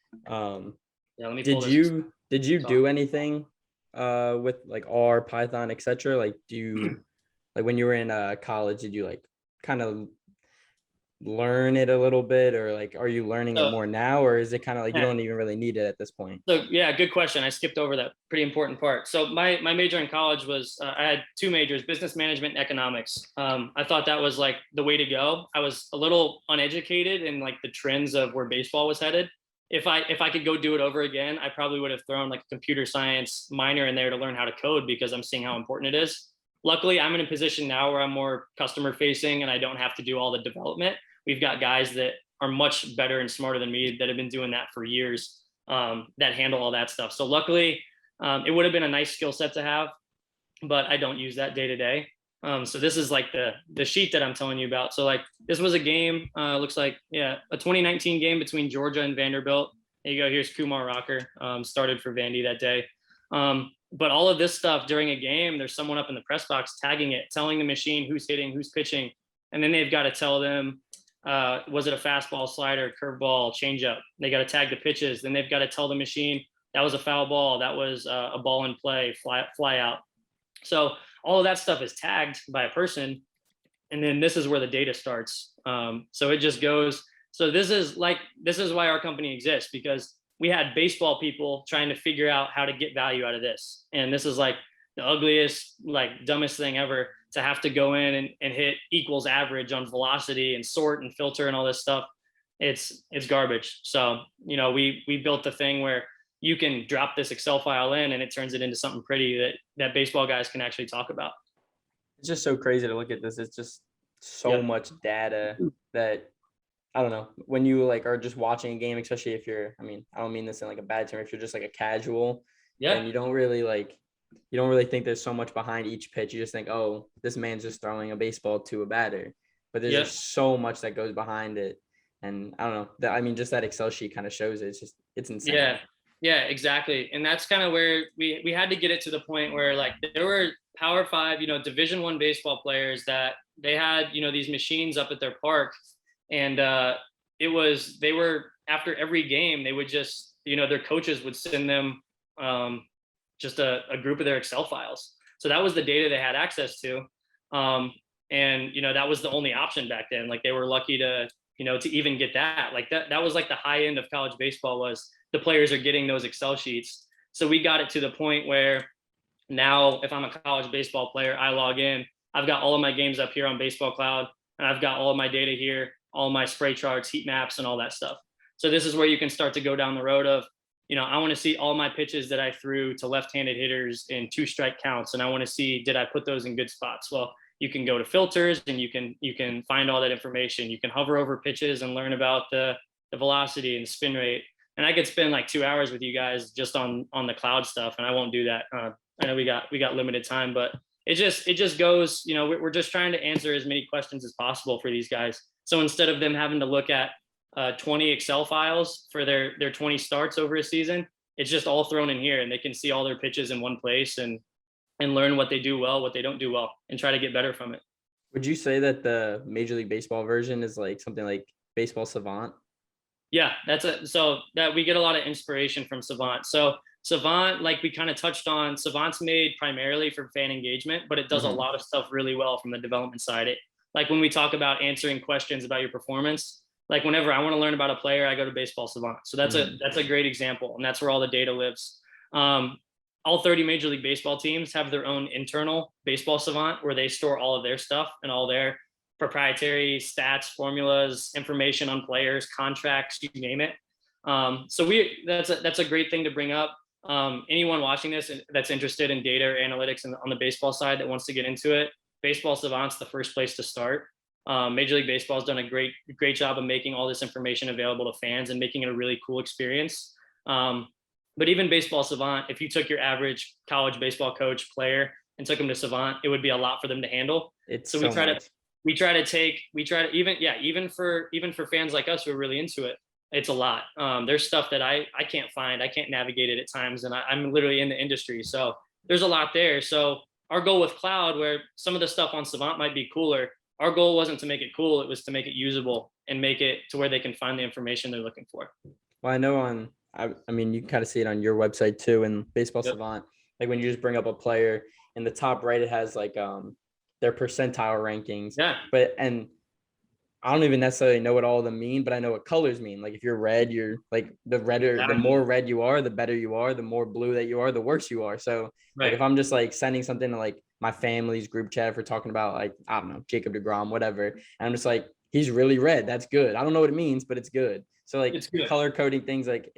Yeah, let me did you do anything with like R, Python, etc.? Like, do you like when you were in college, did you like kind of learn it a little bit, or like are you learning it more now, or is it kind of like you don't even really need it at this point? So yeah, good question. I skipped over that pretty important part. So my major in college was I had two majors, business management and economics. I thought that was like the way to go. I was a little uneducated in like the trends of where baseball was headed. If I could go do it over again, I probably would have thrown like a computer science minor in there to learn how to code, because I'm seeing how important it is. Luckily, I'm in a position now where I'm more customer facing and I don't have to do all the development. We've got guys that are much better and smarter than me that have been doing that for years, that handle all that stuff. So luckily, it would have been a nice skill set to have, but I don't use that day to day. So this is like the sheet that I'm telling you about. So like this was a game, looks like, yeah, a 2019 game between Georgia and Vanderbilt. There you go. Here's Kumar Rocker, started for Vandy that day. But all of this stuff during a game, there's someone up in the press box tagging it, telling the machine who's hitting, who's pitching. And then they've got to tell them, was it a fastball, slider, curveball, changeup? They got to tag the pitches. Then they've got to tell the machine that was a foul ball, that was a ball in play, fly out. So all of that stuff is tagged by a person. And then this is where the data starts. So it just goes. So this is why our company exists, because we had baseball people trying to figure out how to get value out of this. And this is like the ugliest, like dumbest thing ever, to have to go in and hit equals average on velocity and sort and filter and all this stuff. It's garbage. So, we built the thing where you can drop this Excel file in and it turns it into something pretty that baseball guys can actually talk about. It's just so crazy to look at this. It's just so much data that, I don't know, when you like are just watching a game, especially if you're, I mean, I don't mean this in like a bad term, if you're just like a casual, and you don't really think there's so much behind each pitch. You just think, oh, this man's just throwing a baseball to a batter, but there's just so much that goes behind it. And I don't know, just that Excel sheet kind of shows it. It's insane. Yeah, exactly. And that's kind of where we had to get it to the point where like there were Power 5, Division I baseball players that they had, these machines up at their park, and they were, after every game, they would just, their coaches would send them just a group of their Excel files. So that was the data they had access to. And that was the only option back then. Like, they were lucky to even get that. Like, that was like the high end of college baseball, was the players are getting those Excel sheets. So we got it to the point where now, if I'm a college baseball player, I log in, I've got all of my games up here on Baseball Cloud, and I've got all of my data here, all my spray charts, heat maps, and all that stuff. So this is where you can start to go down the road of, I want to see all my pitches that I threw to left-handed hitters in 2-strike counts, and I want to see, did I put those in good spots? Well, you can go to filters, and you can find all that information. You can hover over pitches and learn about the velocity and spin rate. And I could spend like 2 hours with you guys just on the cloud stuff, and I won't do that. I know we got limited time, but it just goes, we're just trying to answer as many questions as possible for these guys. So instead of them having to look at 20 Excel files for their 20 starts over a season, it's just all thrown in here, and they can see all their pitches in one place and learn what they do well, what they don't do well, and try to get better from it. Would you say that the Major League Baseball version is like something like Baseball Savant? Yeah, so that we get a lot of inspiration from Savant. So Savant, like we kind of touched on, Savant's made primarily for fan engagement, but it does a lot of stuff really well from the development side. Like when we talk about answering questions about your performance, like whenever I want to learn about a player, I go to Baseball Savant. So that's a great example, and that's where all the data lives. All 30 Major League Baseball teams have their own internal Baseball Savant where they store all of their stuff and all their proprietary stats, formulas, information on players, contracts, you name it. So that's a great thing to bring up. Anyone watching this that's interested in data or analytics on the baseball side that wants to get into it, Baseball Savant's the first place to start. Major League Baseball has done a great job of making all this information available to fans and making it a really cool experience. But even Baseball Savant, if you took your average college baseball coach player and took them to Savant, it would be a lot for them to handle. We try to even for fans like us who are really into it, it's a lot. There's stuff that I can't find. I can't navigate it at times, and I'm literally in the industry. So there's a lot there. So our goal with Cloud, where some of the stuff on Savant might be cooler, our goal wasn't to make it cool. It was to make it usable and make it to where they can find the information they're looking for. Well, I know I mean, you can kind of see it on your website too, and Baseball Savant, like when you just bring up a player in the top right, it has like their percentile rankings. Yeah. And I don't even necessarily know what all of them mean, but I know what colors mean. Like if you're red, you're like the more red you are, the better you are. The more blue that you are, the worse you are. So like if I'm just like sending something to like my family's group chat, if we're talking about like, I don't know, Jacob deGrom, whatever, and I'm just like, he's really red. That's good. I don't know what it means, but it's good. So like color coding things, like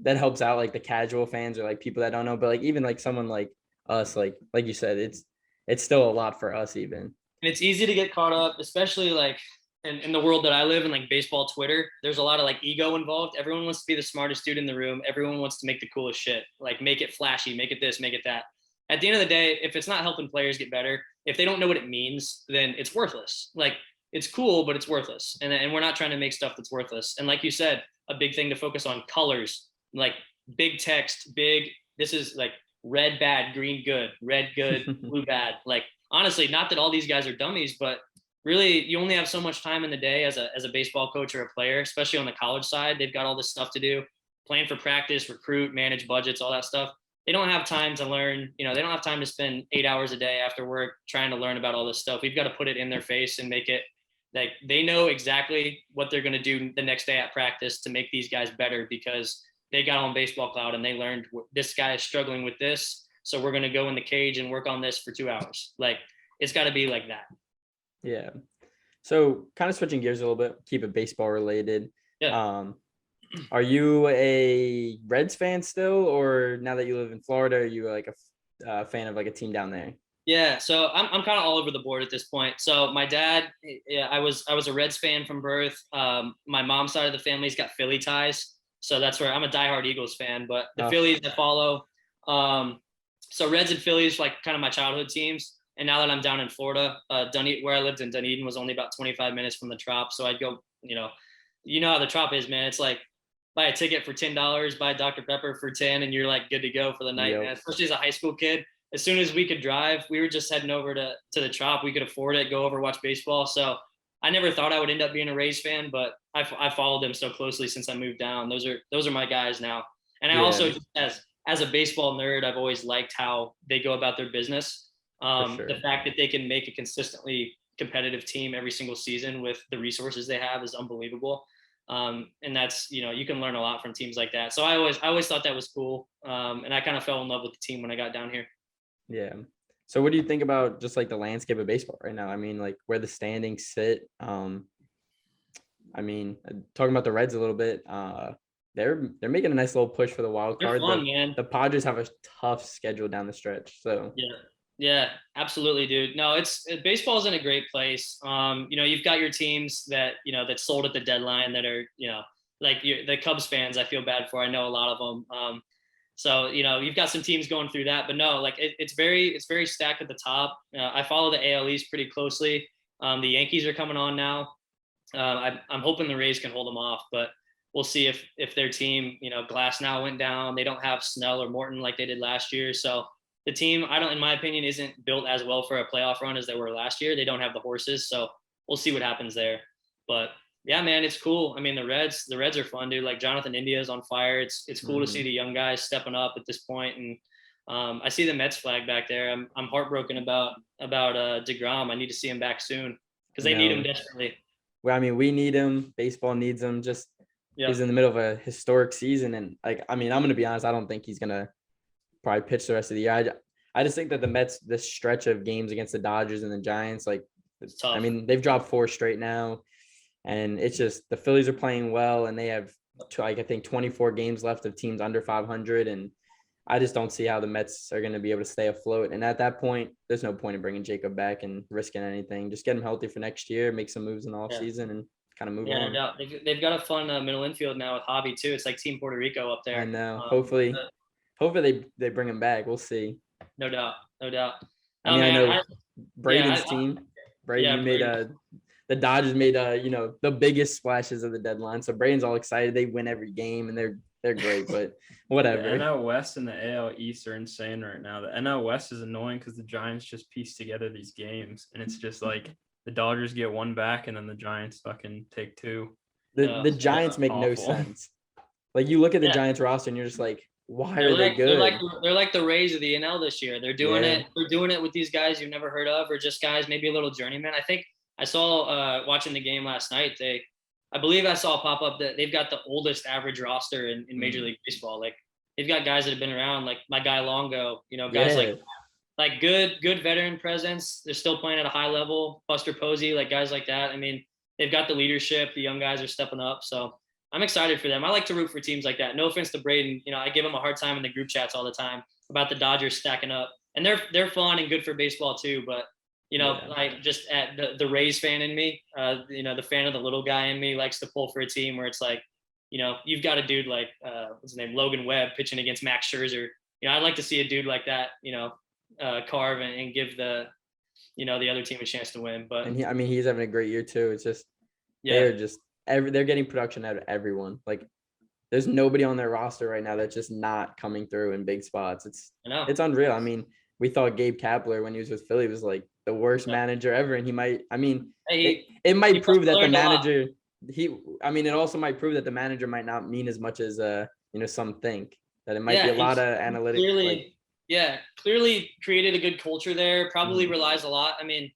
that helps out like the casual fans or like people that don't know, but like even like someone like us, like you said, it's still a lot for us even. And it's easy to get caught up, especially like in the world that I live in, like baseball Twitter. There's a lot of like ego involved. Everyone wants to be the smartest dude in the room. Everyone wants to make the coolest shit, like make it flashy, make it this, make it that. At the end of the day, if it's not helping players get better, if they don't know what it means, then it's worthless. Like it's cool, but it's worthless. And we're not trying to make stuff that's worthless. And like you said, a big thing to focus on colors, like big text, this is like red bad, green good, red good, blue bad. Like honestly, not that all these guys are dummies, but really you only have so much time in the day as a baseball coach or a player, especially on the college side. They've got all this stuff to do, plan for practice, recruit, manage budgets, all that stuff. They don't have time to learn, they don't have time to spend 8 hours a day after work trying to learn about all this stuff. We've got to put it in their face and make it like they know exactly what they're going to do the next day at practice to make these guys better, because they got on Baseball Cloud and they learned this guy is struggling with this. So we're going to go in the cage and work on this for 2 hours. Like it's got to be like that. Yeah. So kind of switching gears a little bit, keep it baseball related. Yeah. Are you a Reds fan still, or now that you live in Florida, are you like a fan of like a team down there? Yeah, so I'm kind of all over the board at this point. So my dad, I was a Reds fan from birth. My mom's side of the family's got Philly ties, so that's where I'm a diehard Eagles fan. But the Phillies that follow, so Reds and Phillies like kind of my childhood teams. And now that I'm down in Florida, where I lived in Dunedin was only about 25 minutes from the Trop. So I'd go, you know how the Trop is, man. It's like buy a ticket for $10, buy Dr. Pepper for 10, and you're like good to go for the night, man. Especially as a high school kid. as soon as we could drive, we were just heading over to the Trop. We could afford it, go over, watch baseball. So I never thought I would end up being a Rays fan, but I followed them so closely since I moved down. Those are my guys now. And I also, just as a baseball nerd, I've always liked how they go about their business. Sure. The fact that they can make a consistently competitive team every single season with the resources they have is unbelievable. And that's, you can learn a lot from teams like that. So I always thought that was cool. And I kind of fell in love with the team when I got down here. Yeah. So what do you think about just like the landscape of baseball right now? I mean, like where the standings sit. I mean, talking about the Reds a little bit, they're making a nice little push for the wild card. They're fun, man. The Padres have a tough schedule down the stretch. So yeah, absolutely, dude. No, baseball's in a great place. You've got your teams that that sold at the deadline that are like the Cubs fans. I feel bad for. I know a lot of them. So you've got some teams going through that, but no, like it's very stacked at the top. I follow the AL East pretty closely. The Yankees are coming on now. I'm hoping the Rays can hold them off, but we'll see if their team, Glass now went down. They don't have Snell or Morton like they did last year. So the team, in my opinion, isn't built as well for a playoff run as they were last year. They don't have the horses. So we'll see what happens there. But yeah, man, it's cool. I mean, the Reds are fun, dude. Like Jonathan India is on fire. It's cool to see the young guys stepping up at this point. And I see the Mets flag back there. I'm heartbroken about DeGrom. I need to see him back soon because they need him desperately. Well, I mean, we need him. Baseball needs him. Just he's in the middle of a historic season, and like, I mean, I'm gonna be honest. I don't think he's gonna probably pitch the rest of the year. I just think that the Mets, this stretch of games against the Dodgers and the Giants, like, it's tough. I mean, they've dropped 4 straight now, and it's just the Phillies are playing well, and they have I think 24 games left of teams under 500, and I just don't see how the Mets are going to be able to stay afloat. And at that point, there's no point in bringing Jacob back and risking anything. Just get him healthy for next year, make some moves in the offseason, and kind of move on. Yeah, no doubt. They've got a fun middle infield now with Hobby too. It's like Team Puerto Rico up there. I know. Hopefully they bring him back. We'll see. No doubt. I know Braden's team. Braden made the Dodgers made the biggest splashes of the deadline. So Braden's all excited. They win every game and they're great, but whatever. The NL West and the AL East are insane right now. The NL West is annoying because the Giants just piece together these games, and it's just like the Dodgers get 1 back, and then the Giants fucking take 2. The Giants make no sense. Like you look at the Giants roster, and you're just like, why are they good? They're like the Rays of the NL this year. They're doing it. They're doing it with these guys you've never heard of, or just guys maybe a little journeyman. I think I saw watching the game last night. I believe I saw pop up that they've got the oldest average roster in Major League Baseball. Like they've got guys that have been around, like my guy Longo, guys like good veteran presence. They're still playing at a high level. Buster Posey, like guys like that. I mean, they've got the leadership. The young guys are stepping up. So I'm excited for them. I like to root for teams like that. No offense to Braden. I give him a hard time in the group chats all the time about the Dodgers stacking up. And they're fun and good for baseball too, but like just at the Rays fan in me, the fan of the little guy in me likes to pull for a team where it's like, you've got a dude like, what's his name? Logan Webb pitching against Max Scherzer. I'd like to see a dude like that, carve and give the other team a chance to win. But he's having a great year too. It's just, they're getting production out of everyone. Like there's nobody on their roster right now that's just not coming through in big spots. It's unreal. I mean, we thought Gabe Kapler when he was with Philly was like the worst manager ever. And it might prove that the manager, it also might prove that the manager might not mean as much as, some think, that it might be a lot of analytics. Clearly created a good culture there, probably relies a lot. I mean,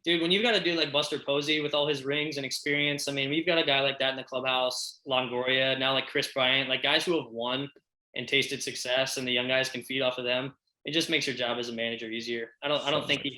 dude, when you've got a dude like Buster Posey with all his rings and experience, we've got a guy like that in the clubhouse, Longoria, now like Chris Bryant, like guys who have won and tasted success, and the young guys can feed off of them. It just makes your job as a manager easier. I don't think he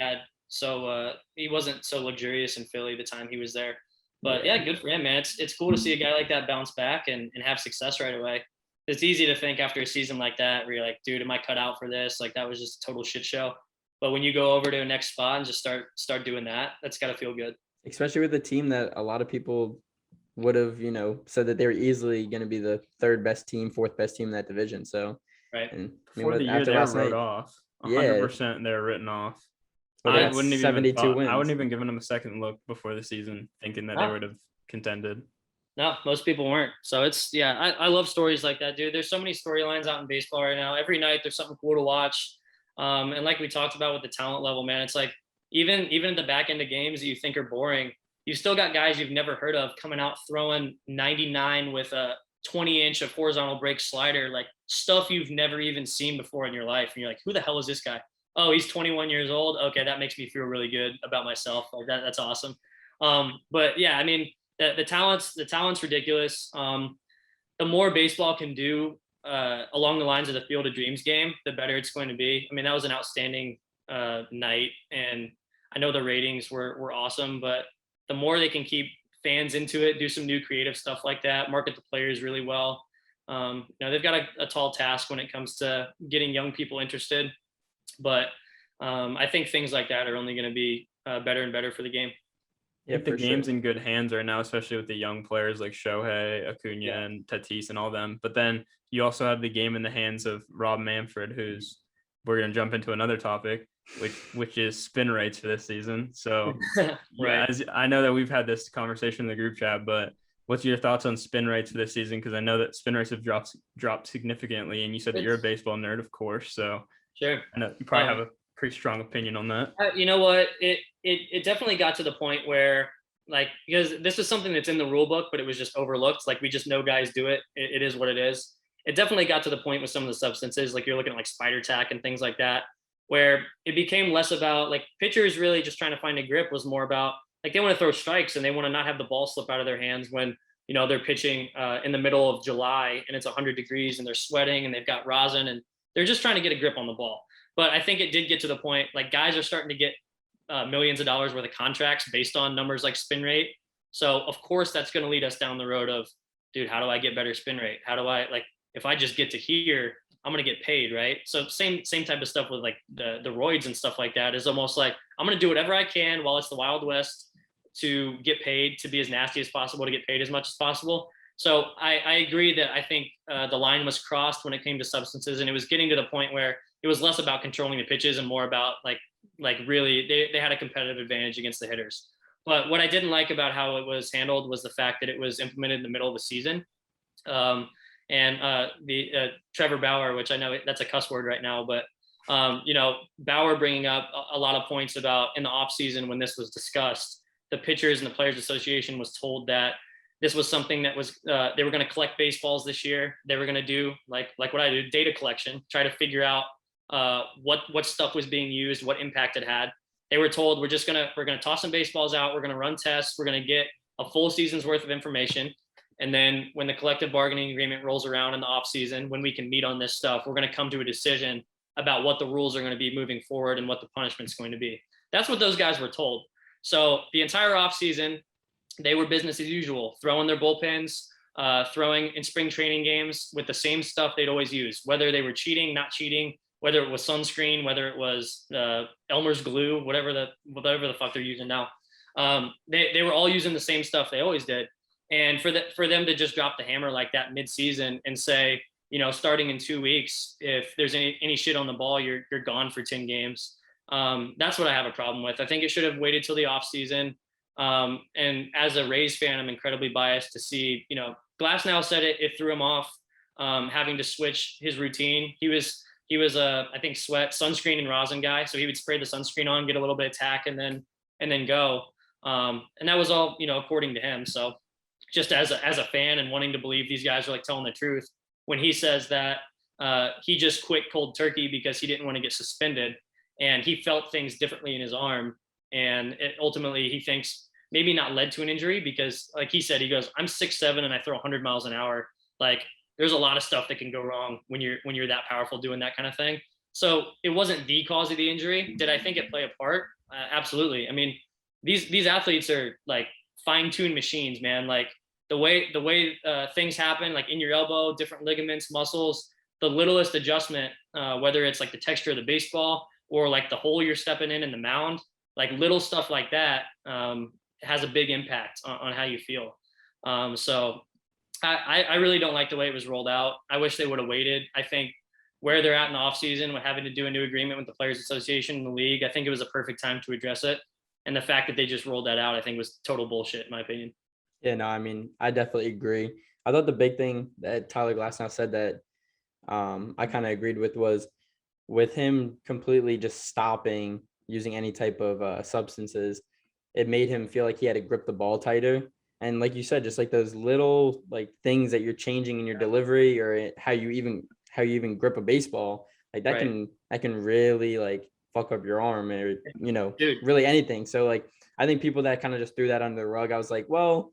wasn't so luxurious in Philly the time he was there. But good for him, man. It's cool to see a guy like that bounce back and have success right away. It's easy to think after a season like that where you're like, dude, am I cut out for this? Like that was just a total shit show. But when you go over to a next spot and just start doing that, that's got to feel good. Especially with a team that a lot of people would have, said that they were easily going to be the 3rd best team, 4th best team in that division. So, right. And, for the year, they were wrote off. 100% they were written off. I wouldn't even given them a second look before the season, thinking that they would have contended. No, most people weren't. So it's I love stories like that, dude. There's so many storylines out in baseball right now. Every night there's something cool to watch. And like we talked about with the talent level, man, it's like even at the back end of games that you think are boring, you still got guys you've never heard of coming out throwing 99 with a 20-inch of horizontal break slider, like stuff you've never even seen before in your life. And you're like, who the hell is this guy? Oh, he's 21 years old. Okay, that makes me feel really good about myself. Like that's awesome. But yeah, I mean, the talent's ridiculous. The more baseball can do along the lines of the Field of Dreams game, the better it's going to be. I mean, that was an outstanding night, and I know the ratings were awesome, but the more they can keep fans into it, do some new creative stuff like that, market the players really well. They've got a tall task when it comes to getting young people interested, but I think things like that are only going to be better and better for the game. I think the game's in good hands right now, especially with the young players like Shohei, Acuna, and Tatis and all them. But then you also have the game in the hands of Rob Manfred, who's we're going to jump into another topic, which is spin rates for this season. So Right. I know that we've had this conversation in the group chat, but what's your thoughts on spin rates for this season? Because I know that spin rates have dropped significantly, and you said that you're a baseball nerd, of course. So Sure. I know you probably have a pretty strong opinion on that. You know what? It definitely got to the point where, like, because this is something that's in the rule book, but it was just overlooked. Like, we just know guys do it. It is what it is. It definitely got to the point with some of the substances, like you're looking at like spider tack and things like that, where it became less about like pitchers really just trying to find a grip, was more about like they want to throw strikes and they want to not have the ball slip out of their hands when they're pitching in the middle of July and it's 100 degrees and they're sweating and they've got rosin and they're just trying to get a grip on the ball. But I think it did get to the point, like guys are starting to get millions of dollars worth of contracts based on numbers like spin rate. So of course that's going to lead us down the road of, dude, how do I get better spin rate? How do I, like, if I just get to here, I'm going to get paid, right? So same type of stuff with like the roids and stuff like that is almost like, I'm going to do whatever I can while it's the Wild West to get paid, to be as nasty as possible, to get paid as much as possible. So I agree that I think the line was crossed when it came to substances, and it was getting to the point where it was less about controlling the pitches and more about like really they had a competitive advantage against the hitters. But what I didn't like about how it was handled was the fact that it was implemented in the middle of the season. Trevor Bauer, which I know that's a cuss word right now, but Bauer bringing up a lot of points about in the off season when this was discussed, the pitchers and the Players Association was told that this was something that was they were going to collect baseballs this year. They were going to do like what I do, data collection, try to figure out what stuff was being used, what impact it had. They were told we're gonna toss some baseballs out, we're gonna run tests, we're gonna get a full season's worth of information, and then when the collective bargaining agreement rolls around in the off season, when we can meet on this stuff, we're gonna come to a decision about what the rules are going to be moving forward and what the punishment's going to be. That's what those guys were told. So the entire off season, they were business as usual, throwing their bullpens, throwing in spring training games with the same stuff they'd always use, whether they were cheating, not cheating, whether it was sunscreen, whether it was Elmer's glue, whatever the fuck they're using now. They were all using the same stuff they always did. And for them to just drop the hammer like that mid-season and say, starting in 2 weeks, if there's any shit on the ball, you're gone for 10 games. That's what I have a problem with. I think it should have waited till the off season. And as a Rays fan, I'm incredibly biased to see, Glasnow said it threw him off, having to switch his routine. He was I think sunscreen and rosin guy. So he would spray the sunscreen on, get a little bit of tack and then go. And that was all, according to him. So just as a fan and wanting to believe these guys are like telling the truth, when he says that he just quit cold turkey because he didn't want to get suspended and he felt things differently in his arm. And it ultimately he thinks maybe not led to an injury because like he said, he goes, I'm 6'7" and I throw 100 miles an hour. Like there's a lot of stuff that can go wrong when you're that powerful doing that kind of thing. So it wasn't the cause of the injury. Did I think it play a part? Absolutely. I mean, these athletes are like fine-tuned machines, man. Like the way things happen, like in your elbow, different ligaments, muscles, the littlest adjustment, whether it's like the texture of the baseball or like the hole you're stepping in the mound, like little stuff like that has a big impact on how you feel. So I really don't like the way it was rolled out. I wish they would have waited. I think where they're at in the offseason with having to do a new agreement with the Players Association and the league, I think it was a perfect time to address it. And the fact that they just rolled that out, I think was total bullshit in my opinion. Yeah, no, I mean, I definitely agree. I thought the big thing that Tyler Glasnow said that I kind of agreed with was with him completely just stopping using any type of substances, it made him feel like he had to grip the ball tighter. And like you said, just like those little like things that you're changing in your delivery or how you even grip a baseball, like that can really like fuck up your arm or Dude. really anything. So like I think people that kind of just threw that under the rug, I was like, well,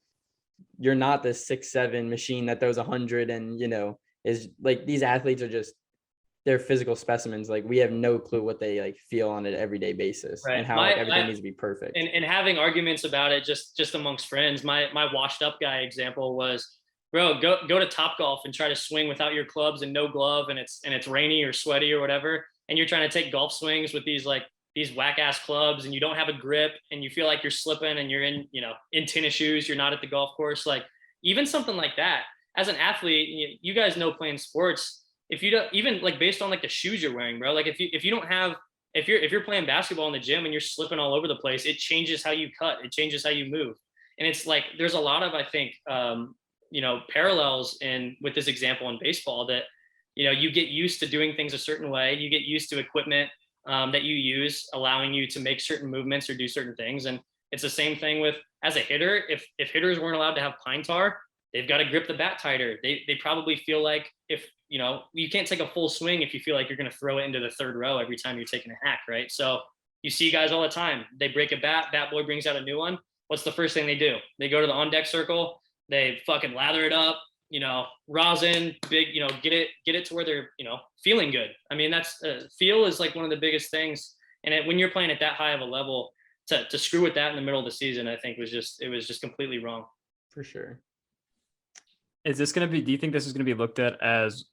you're not the 6'7" machine that throws 100 and is like these athletes are just they're physical specimens. Like we have no clue what they like feel on an everyday basis and how everything needs to be perfect. And having arguments about it just amongst friends. My washed up guy example was, bro, go to Top Golf and try to swing without your clubs and no glove and it's rainy or sweaty or whatever, and you're trying to take golf swings with these whack ass clubs and you don't have a grip and you feel like you're slipping and you're in tennis shoes, you're not at the golf course. Like even something like that, as an athlete, you guys know playing sports, if you don't even like based on like the shoes you're wearing, bro, like if you don't have, if you're playing basketball in the gym and you're slipping all over the place, it changes how you cut, it changes how you move. And it's like there's a lot of, I think, parallels with this example in baseball that you get used to doing things a certain way, you get used to equipment that you use allowing you to make certain movements or do certain things. And it's the same thing with as a hitter. If hitters weren't allowed to have pine tar, they've got to grip the bat tighter. They probably feel like if you can't take a full swing if you feel like you're going to throw it into the third row every time you're taking a hack, right? So you see guys all the time, they break a bat boy brings out a new one. What's the first thing they do? They go to the on deck circle, they fucking lather it up, rosin, big, get it to where they're, feeling good. I mean, that's feel is like one of the biggest things. And when you're playing at that high of a level, to screw with that in the middle of the season, I think was just completely wrong. For sure. Do you think this is going to be looked at as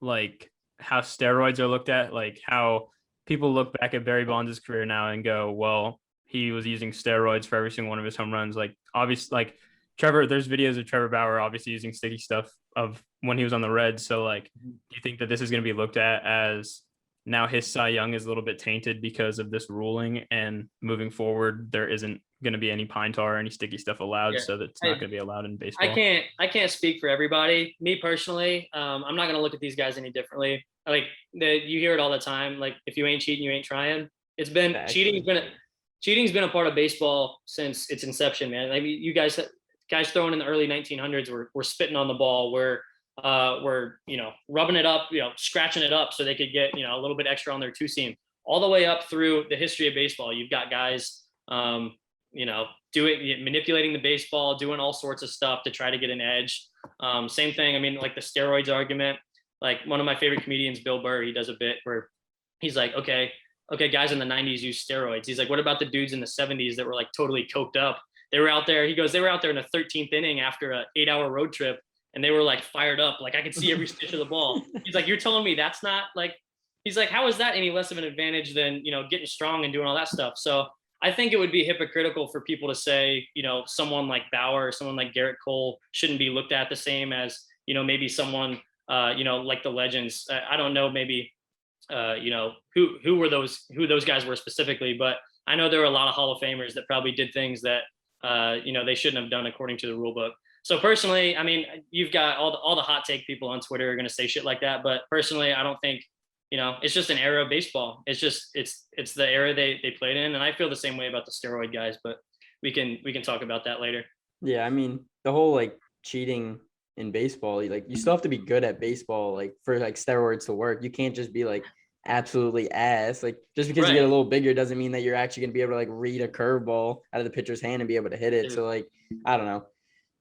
like how steroids are looked at, like how people look back at Barry Bonds' career now and go, well, he was using steroids for every single one of his home runs. Like obviously, like Trevor, there's videos of Trevor Bauer obviously using sticky stuff of when he was on the Reds. So like, do you think that this is going to be looked at as now his Cy Young is a little bit tainted because of this ruling, and moving forward, there isn't going to be any pine tar or any sticky stuff allowed, so that it's not going to be allowed in baseball? I can't speak for everybody. Me personally, I'm not going to look at these guys any differently. Like you hear it all the time. Like if you ain't cheating, you ain't trying. It's been cheating's been a part of baseball since its inception, man. I mean, you guys throwing in the early 1900s were spitting on the ball, were rubbing it up, scratching it up so they could get a little bit extra on their two seam. All the way up through the history of baseball, you've got guys manipulating the baseball, doing all sorts of stuff to try to get an edge. Same thing. I mean, like the steroids argument, like one of my favorite comedians, Bill Burr, he does a bit where he's like, okay, guys in the 90s use steroids. He's like, what about the dudes in the 70s that were like totally coked up? They were out there. He goes, they were out there in the 13th inning after an 8-hour road trip, and they were like fired up. Like I could see every stitch of the ball. He's like, you're telling me that's not like, he's like, how is that any less of an advantage than, getting strong and doing all that stuff? So I think it would be hypocritical for people to say, someone like Bauer or someone like Garrett Cole shouldn't be looked at the same as, maybe someone, like the legends. I don't know, maybe, who those guys were specifically, but I know there were a lot of Hall of Famers that probably did things that, they shouldn't have done according to the rule book. So personally, I mean, you've got all the hot take people on Twitter are going to say shit like that. But personally, I don't think, it's just an era of baseball. It's just, it's the era they played in. And I feel the same way about the steroid guys, but we can talk about that later. Yeah. I mean, the whole like cheating in baseball, like you still have to be good at baseball, like for like steroids to work. You can't just be like absolutely ass. Like just because you get a little bigger doesn't mean that you're actually going to be able to like read a curveball out of the pitcher's hand and be able to hit it. So like, I don't know,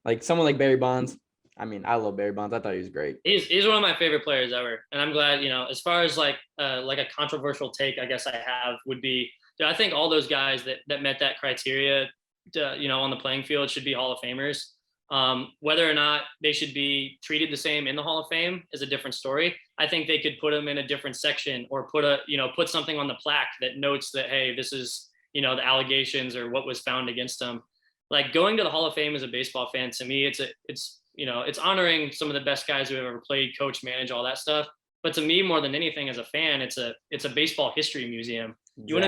like someone like Barry Bonds. I mean, I love Barry Bonds. I thought he was great. He's one of my favorite players ever. And I'm glad, as far as like a controversial take, I guess I have would be, I think all those guys that met that criteria, on the playing field should be Hall of Famers. Whether or not they should be treated the same in the Hall of Fame is a different story. I think they could put them in a different section or put something on the plaque that notes that, hey, this is, the allegations or what was found against them. Like going to the Hall of Fame as a baseball fan, to me, it's honoring some of the best guys who have ever played, coach, manage, all that stuff. But to me, more than anything, as a fan, it's a baseball history museum. Exactly. You want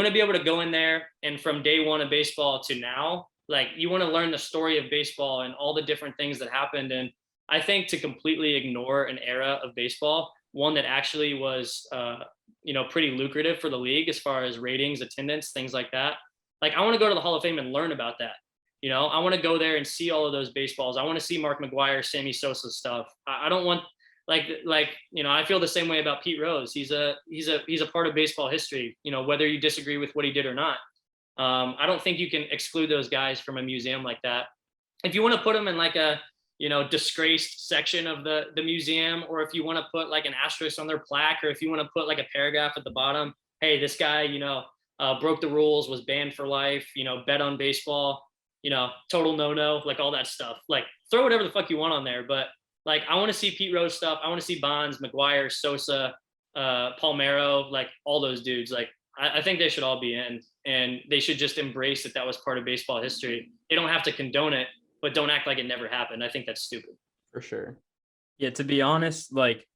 to be able to go in there and from day one of baseball to now, like you want to learn the story of baseball and all the different things that happened. And I think to completely ignore an era of baseball one that actually was, pretty lucrative for the league as far as ratings, attendance, things like that. Like, I want to go to the Hall of Fame and learn about that. I want to go there and see all of those baseballs. I want to see Mark McGwire, Sammy Sosa stuff. I don't want I feel the same way about Pete Rose. He's a part of baseball history, whether you disagree with what he did or not. I don't think you can exclude those guys from a museum like that. If you want to put them in like a, disgraced section of the museum, or if you want to put like an asterisk on their plaque, or if you want to put like a paragraph at the bottom, hey, this guy, broke the rules, was banned for life, bet on baseball, total no-no, like all that stuff. Like, throw whatever the fuck you want on there. But like, I want to see Pete Rose stuff. I want to see Bonds, McGwire, Sosa, Palmeiro, like all those dudes. Like, I think they should all be in, and they should just embrace that was part of baseball history. They don't have to condone it, but don't act like it never happened. I think that's stupid. For sure. Yeah, to be honest, like,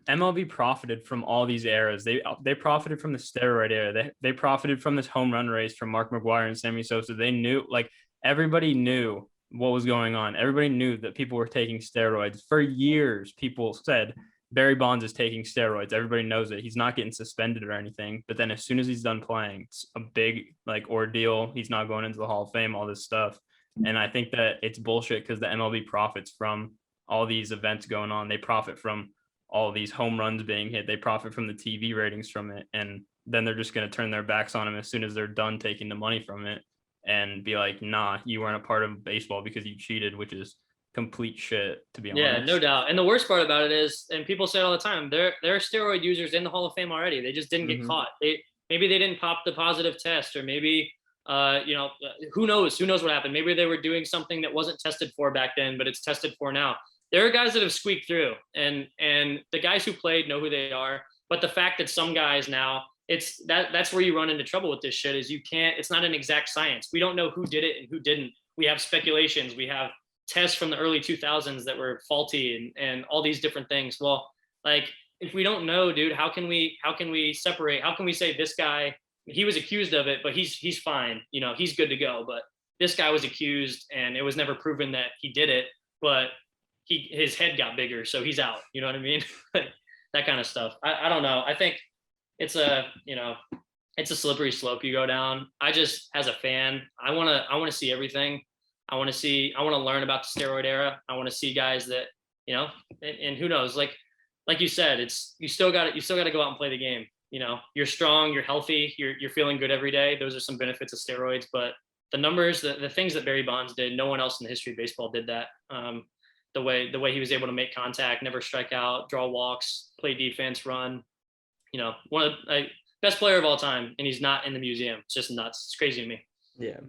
MLB profited from all these eras. They profited from the steroid era. They profited from this home run race from Mark McGwire and Sammy Sosa. They knew, like, everybody knew what was going on. Everybody knew that people were taking steroids. For years, people said Barry Bonds is taking steroids. Everybody knows it. He's not getting suspended or anything. But then as soon as he's done playing, it's a big like ordeal. He's not going into the Hall of Fame, all this stuff. And I think that it's bullshit because the MLB profits from all these events going on. They profit from all these home runs being hit. They profit from the TV ratings from it. And then they're just going to turn their backs on him as soon as they're done taking the money from it and be like, nah, you weren't a part of baseball because you cheated, which is complete shit, to be honest. Yeah, no doubt. And the worst part about it is, and people say it all the time, there are steroid users in the Hall of Fame already. They just didn't get caught. Maybe they didn't pop the positive test, or maybe who knows what happened. Maybe they were doing something that wasn't tested for back then, but it's tested for now. There are guys that have squeaked through, and the guys who played know who they are. But the fact that some guys now, that's where you run into trouble with this shit, is it's not an exact science. We don't know who did it and who didn't. We have speculations. We have tests from the early 2000s that were faulty and all these different things. Well, like, if we don't know, dude, how can we separate? How can we say this guy, he was accused of it, but he's fine, he's good to go. But this guy was accused and it was never proven that he did it, but his head got bigger, so he's out. You know what I mean? That kind of stuff. I don't know. I think it's a slippery slope you go down. I just, as a fan, I want to see everything. I want to learn about the steroid era. I want to see guys that, and who knows, like you said, you still got to go out and play the game. You're strong, you're healthy, you're feeling good every day. Those are some benefits of steroids, but the numbers, the things that Barry Bonds did, no one else in the history of baseball did that. The way he was able to make contact, never strike out, draw walks, play defense, run, one of the best player of all time, and he's not in the museum. It's just nuts. It's crazy to me. Yeah.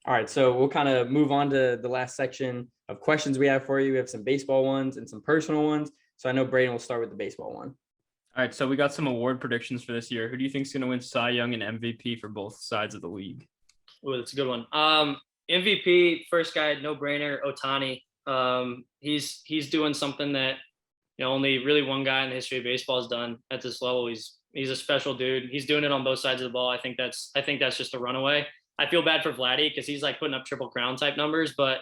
All right, so we'll kind of move on to the last section of questions we have for you. We have some baseball ones and some personal ones. So I know Braden will start with the baseball one. All right, so we got some award predictions for this year. Who do you think is going to win Cy Young and MVP for both sides of the league? Oh, that's a good one. MVP, first guy, no brainer, Ohtani. He's doing something that only really one guy in the history of baseball has done at this level. He's a special dude. He's doing it on both sides of the ball. I think that's just a runaway. I feel bad for Vladdy because he's like putting up Triple Crown type numbers, but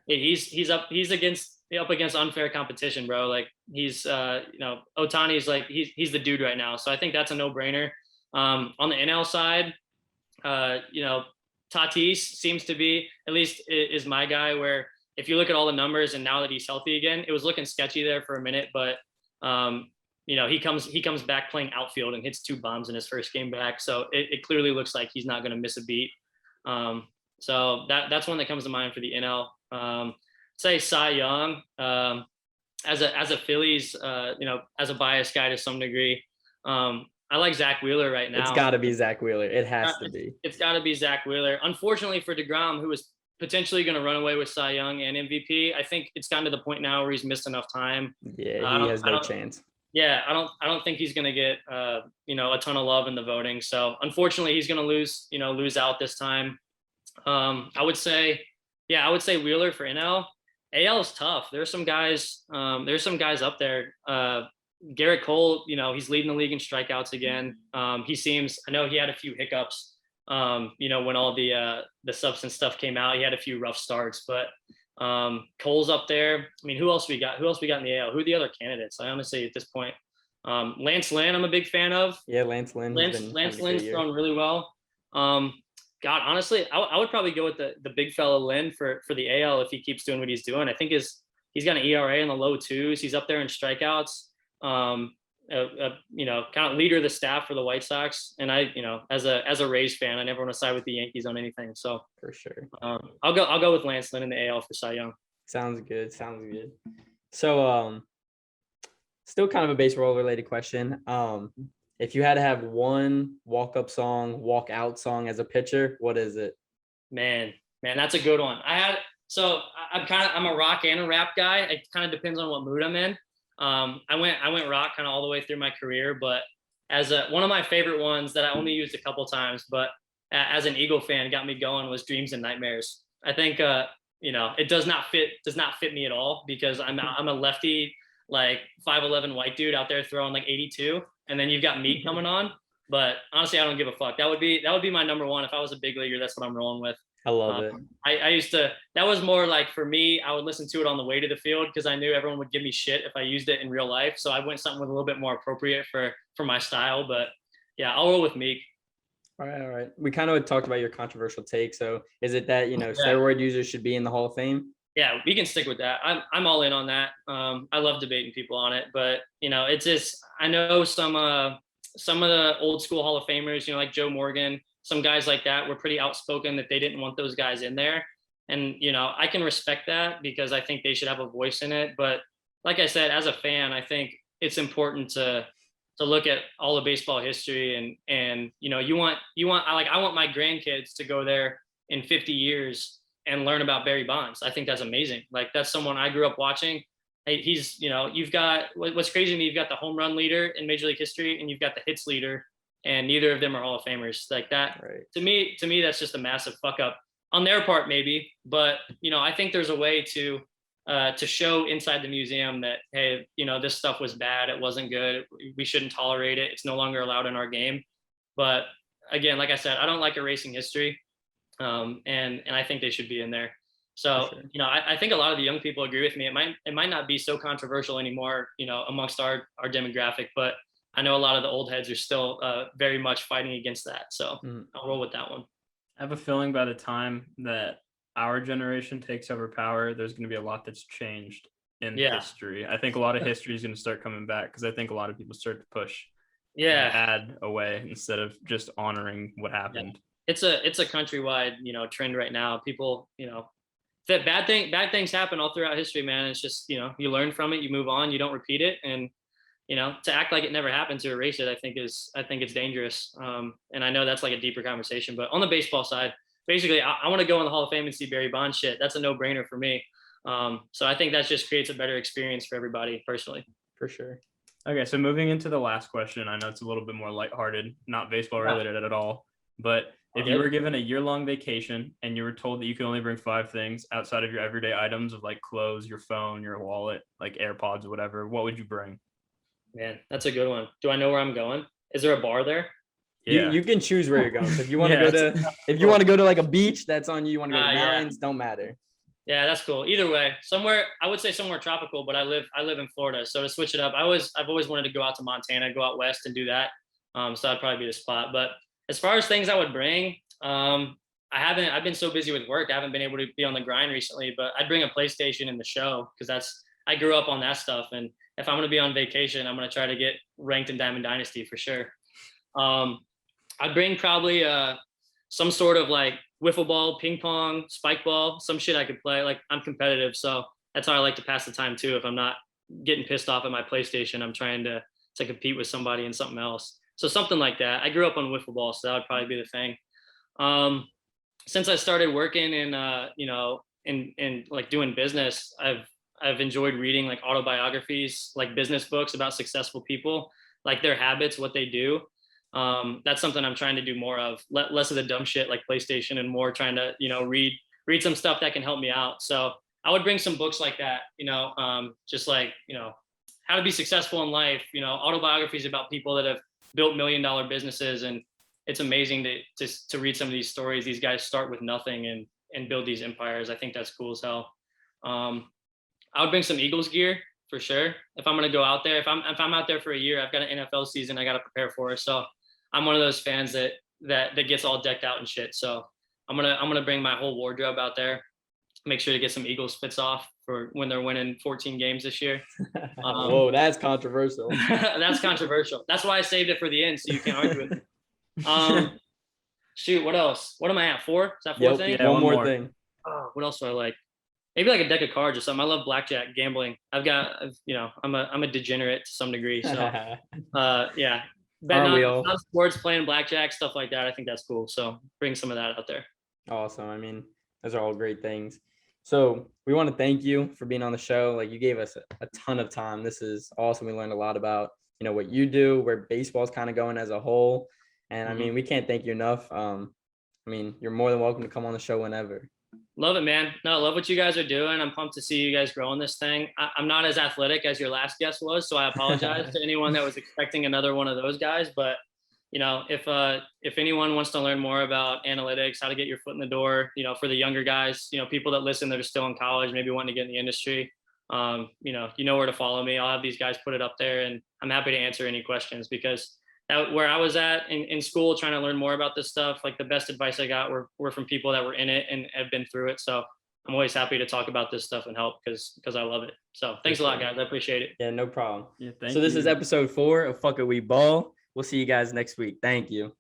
he's up against unfair competition, bro. Like, he's Ohtani's like he's the dude right now. So I think that's a no brainer. On the NL side, Tatis seems to be, at least is my guy, where if you look at all the numbers and now that he's healthy again, it was looking sketchy there for a minute, but he comes back playing outfield and hits 2 bombs in his first game back. So it clearly looks like he's not going to miss a beat. So that's one that comes to mind for the NL. Say Cy Young, as a Phillies, as a biased guy to some degree. I like Zach Wheeler right now. It's got to be Zach Wheeler. It has to be. It's got to be Zach Wheeler. Unfortunately for DeGrom, who was potentially going to run away with Cy Young and MVP, I think it's gotten to the point now where he's missed enough time. Yeah, he has no chance. Yeah, I don't think he's going to get a ton of love in the voting. So unfortunately, he's going to lose out this time. I would say Wheeler for NL. AL is tough. There's some guys up there. Garrett Cole, he's leading the league in strikeouts again. I know he had a few hiccups, when all the substance stuff came out. He had a few rough starts, but Cole's up there. I mean, who else we got? Who else we got in the AL? Who are the other candidates? I honestly, at this point, Lance Lynn, I'm a big fan of. Yeah, Lance Lynn. Lance Lynn's thrown really well. God, honestly, I would probably go with the big fella Lynn for the AL if he keeps doing what he's doing. I think he's got an ERA in the low twos. He's up there in strikeouts. Kind of leader of the staff for the White Sox. And I, as a Rays fan, I never want to side with the Yankees on anything. So for sure, I'll go with Lance Lynn in the AL for Cy Young. Sounds good. So, still kind of a baseball related question. If you had to have one walk-up song, walk-out song as a pitcher, what is it? Man, that's a good one. I'm a rock and a rap guy. It kind of depends on what mood I'm in. I went rock kind of all the way through my career, but as one of my favorite ones that I only used a couple times, but as an Eagle fan got me going was Dreams and Nightmares. I think, it does not fit me at all because I'm a lefty, like 5'11" white dude out there throwing like 82. And then you've got Meek coming on, but honestly, I don't give a fuck. That would be my number one. If I was a big leaguer, that's what I'm rolling with. I love it. I used to, that was more like for me, I would listen to it on the way to the field because I knew everyone would give me shit if I used it in real life. So I went something with a little bit more appropriate for my style, but yeah, I'll roll with Meek. All right. We kind of talked about your controversial take. So is it that, steroid users should be in the Hall of Fame? Yeah, we can stick with that. I'm all in on that. I love debating people on it, but it's just, I know some of the old school Hall of Famers, like Joe Morgan, some guys like that were pretty outspoken that they didn't want those guys in there. And, I can respect that because I think they should have a voice in it. But like I said, as a fan, I think it's important to look at all of baseball history and I want my grandkids to go there in 50 years and learn about Barry Bonds. I think that's amazing. Like that's someone I grew up watching. He's, you've got, what's crazy to me, you've got the home run leader in Major League history and you've got the hits leader, and neither of them are Hall of Famers. Like that, right. To me, that's just a massive fuck up on their part, maybe. But, I think there's a way to show inside the museum that, hey, this stuff was bad. It wasn't good. We shouldn't tolerate it. It's no longer allowed in our game. But again, like I said, I don't like erasing history. And I think they should be in there. So, sure. I think a lot of the young people agree with me. It might not be so controversial anymore, amongst our demographic, but I know a lot of the old heads are still very much fighting against that. So I'll roll with that one. I have a feeling by the time that our generation takes over power, there's going to be a lot that's changed in history. I think a lot of history is going to start coming back because I think a lot of people start to push bad away instead of just honoring what happened. Yeah. It's a countrywide, trend right now. People, that bad things happen all throughout history, man. It's just, you learn from it, you move on, you don't repeat it. And, to act like it never happened, to erase it, I think it's dangerous. And I know that's like a deeper conversation, but on the baseball side, basically I want to go in the Hall of Fame and see Barry Bonds shit. That's a no brainer for me. So I think that just creates a better experience for everybody personally. For sure. Okay. So moving into the last question, I know it's a little bit more lighthearted, not baseball related at all, but if you were given a year-long vacation and you were told that you could only bring 5 things outside of your everyday items of like clothes, your phone, your wallet, like AirPods or whatever, what would you bring? Man, that's a good one. Do I know where I'm going? Is there a bar there? Yeah. You can choose where you're going. So if you want to go to like a beach, that's on you. You want to go to the mountains, don't matter. Yeah, that's cool. Either way, I would say somewhere tropical, but I live in Florida. So to switch it up, I've always wanted to go out to Montana, go out west and do that. So that'd probably be the spot. But as far as things I would bring, I've been so busy with work. I haven't been able to be on the grind recently, but I'd bring a PlayStation in the show because I grew up on that stuff. And if I'm going to be on vacation, I'm going to try to get ranked in Diamond Dynasty for sure. I'd bring probably some sort of like wiffle ball, ping pong, spike ball, some shit I could play. Like I'm competitive, so that's how I like to pass the time too. If I'm not getting pissed off at my PlayStation, I'm trying to compete with somebody in something else. So something like that. I grew up on wiffle ball, so that would probably be the thing. Since I started working in like doing business, I've enjoyed reading like autobiographies, like business books about successful people, like their habits, what they do. That's something I'm trying to do more of, less of the dumb shit like PlayStation and more trying to, read some stuff that can help me out. So I would bring some books like that, just like, how to be successful in life, autobiographies about people that have built $1 million businesses. And it's amazing to read some of these stories. These guys start with nothing and build these empires. I think that's cool as hell. I would bring some Eagles gear. for sure. If I'm gonna go out there, if I'm out there for a year, I've got an NFL season I got to prepare for. So I'm one of those fans that gets all decked out and shit. So I'm gonna bring my whole wardrobe out there. Make sure to get some Eagles fits off for when they're winning 14 games this year. Whoa, that's controversial. That's controversial. That's why I saved it for the end, so you can't argue with me. Shoot, what else? What am I at? 4? Is that 4 thing? Yeah, one more more. thing. Oh, what else do I like? Maybe like a deck of cards or something. I love blackjack, gambling. I'm a degenerate to some degree. So yeah. Betting on sports, playing blackjack, stuff like that. I think that's cool. So bring some of that out there. Awesome. I mean, those are all great things. So we want to thank you for being on the show. Like, you gave us a ton of time. This is awesome. We learned a lot about, what you do, where baseball's kind of going as a whole. And I mean, we can't thank you enough. I mean, you're more than welcome to come on the show whenever. Love it, man. No, love what you guys are doing. I'm pumped to see you guys growing this thing. I'm not as athletic as your last guest was, so I apologize to anyone that was expecting another one of those guys. But if anyone wants to learn more about analytics, how to get your foot in the door, for the younger guys, people that listen that are still in college, maybe wanting to get in the industry, you know where to follow me. I'll have these guys put it up there, and I'm happy to answer any questions, because where I was at in school trying to learn more about this stuff, like the best advice I got were from people that were in it and have been through it. So I'm always happy to talk about this stuff and help because I love it. So thanks a lot, guys. I appreciate it. Yeah, no problem. Yeah, so this is episode 4 of Fuck It We Ball. We'll see you guys next week. Thank you.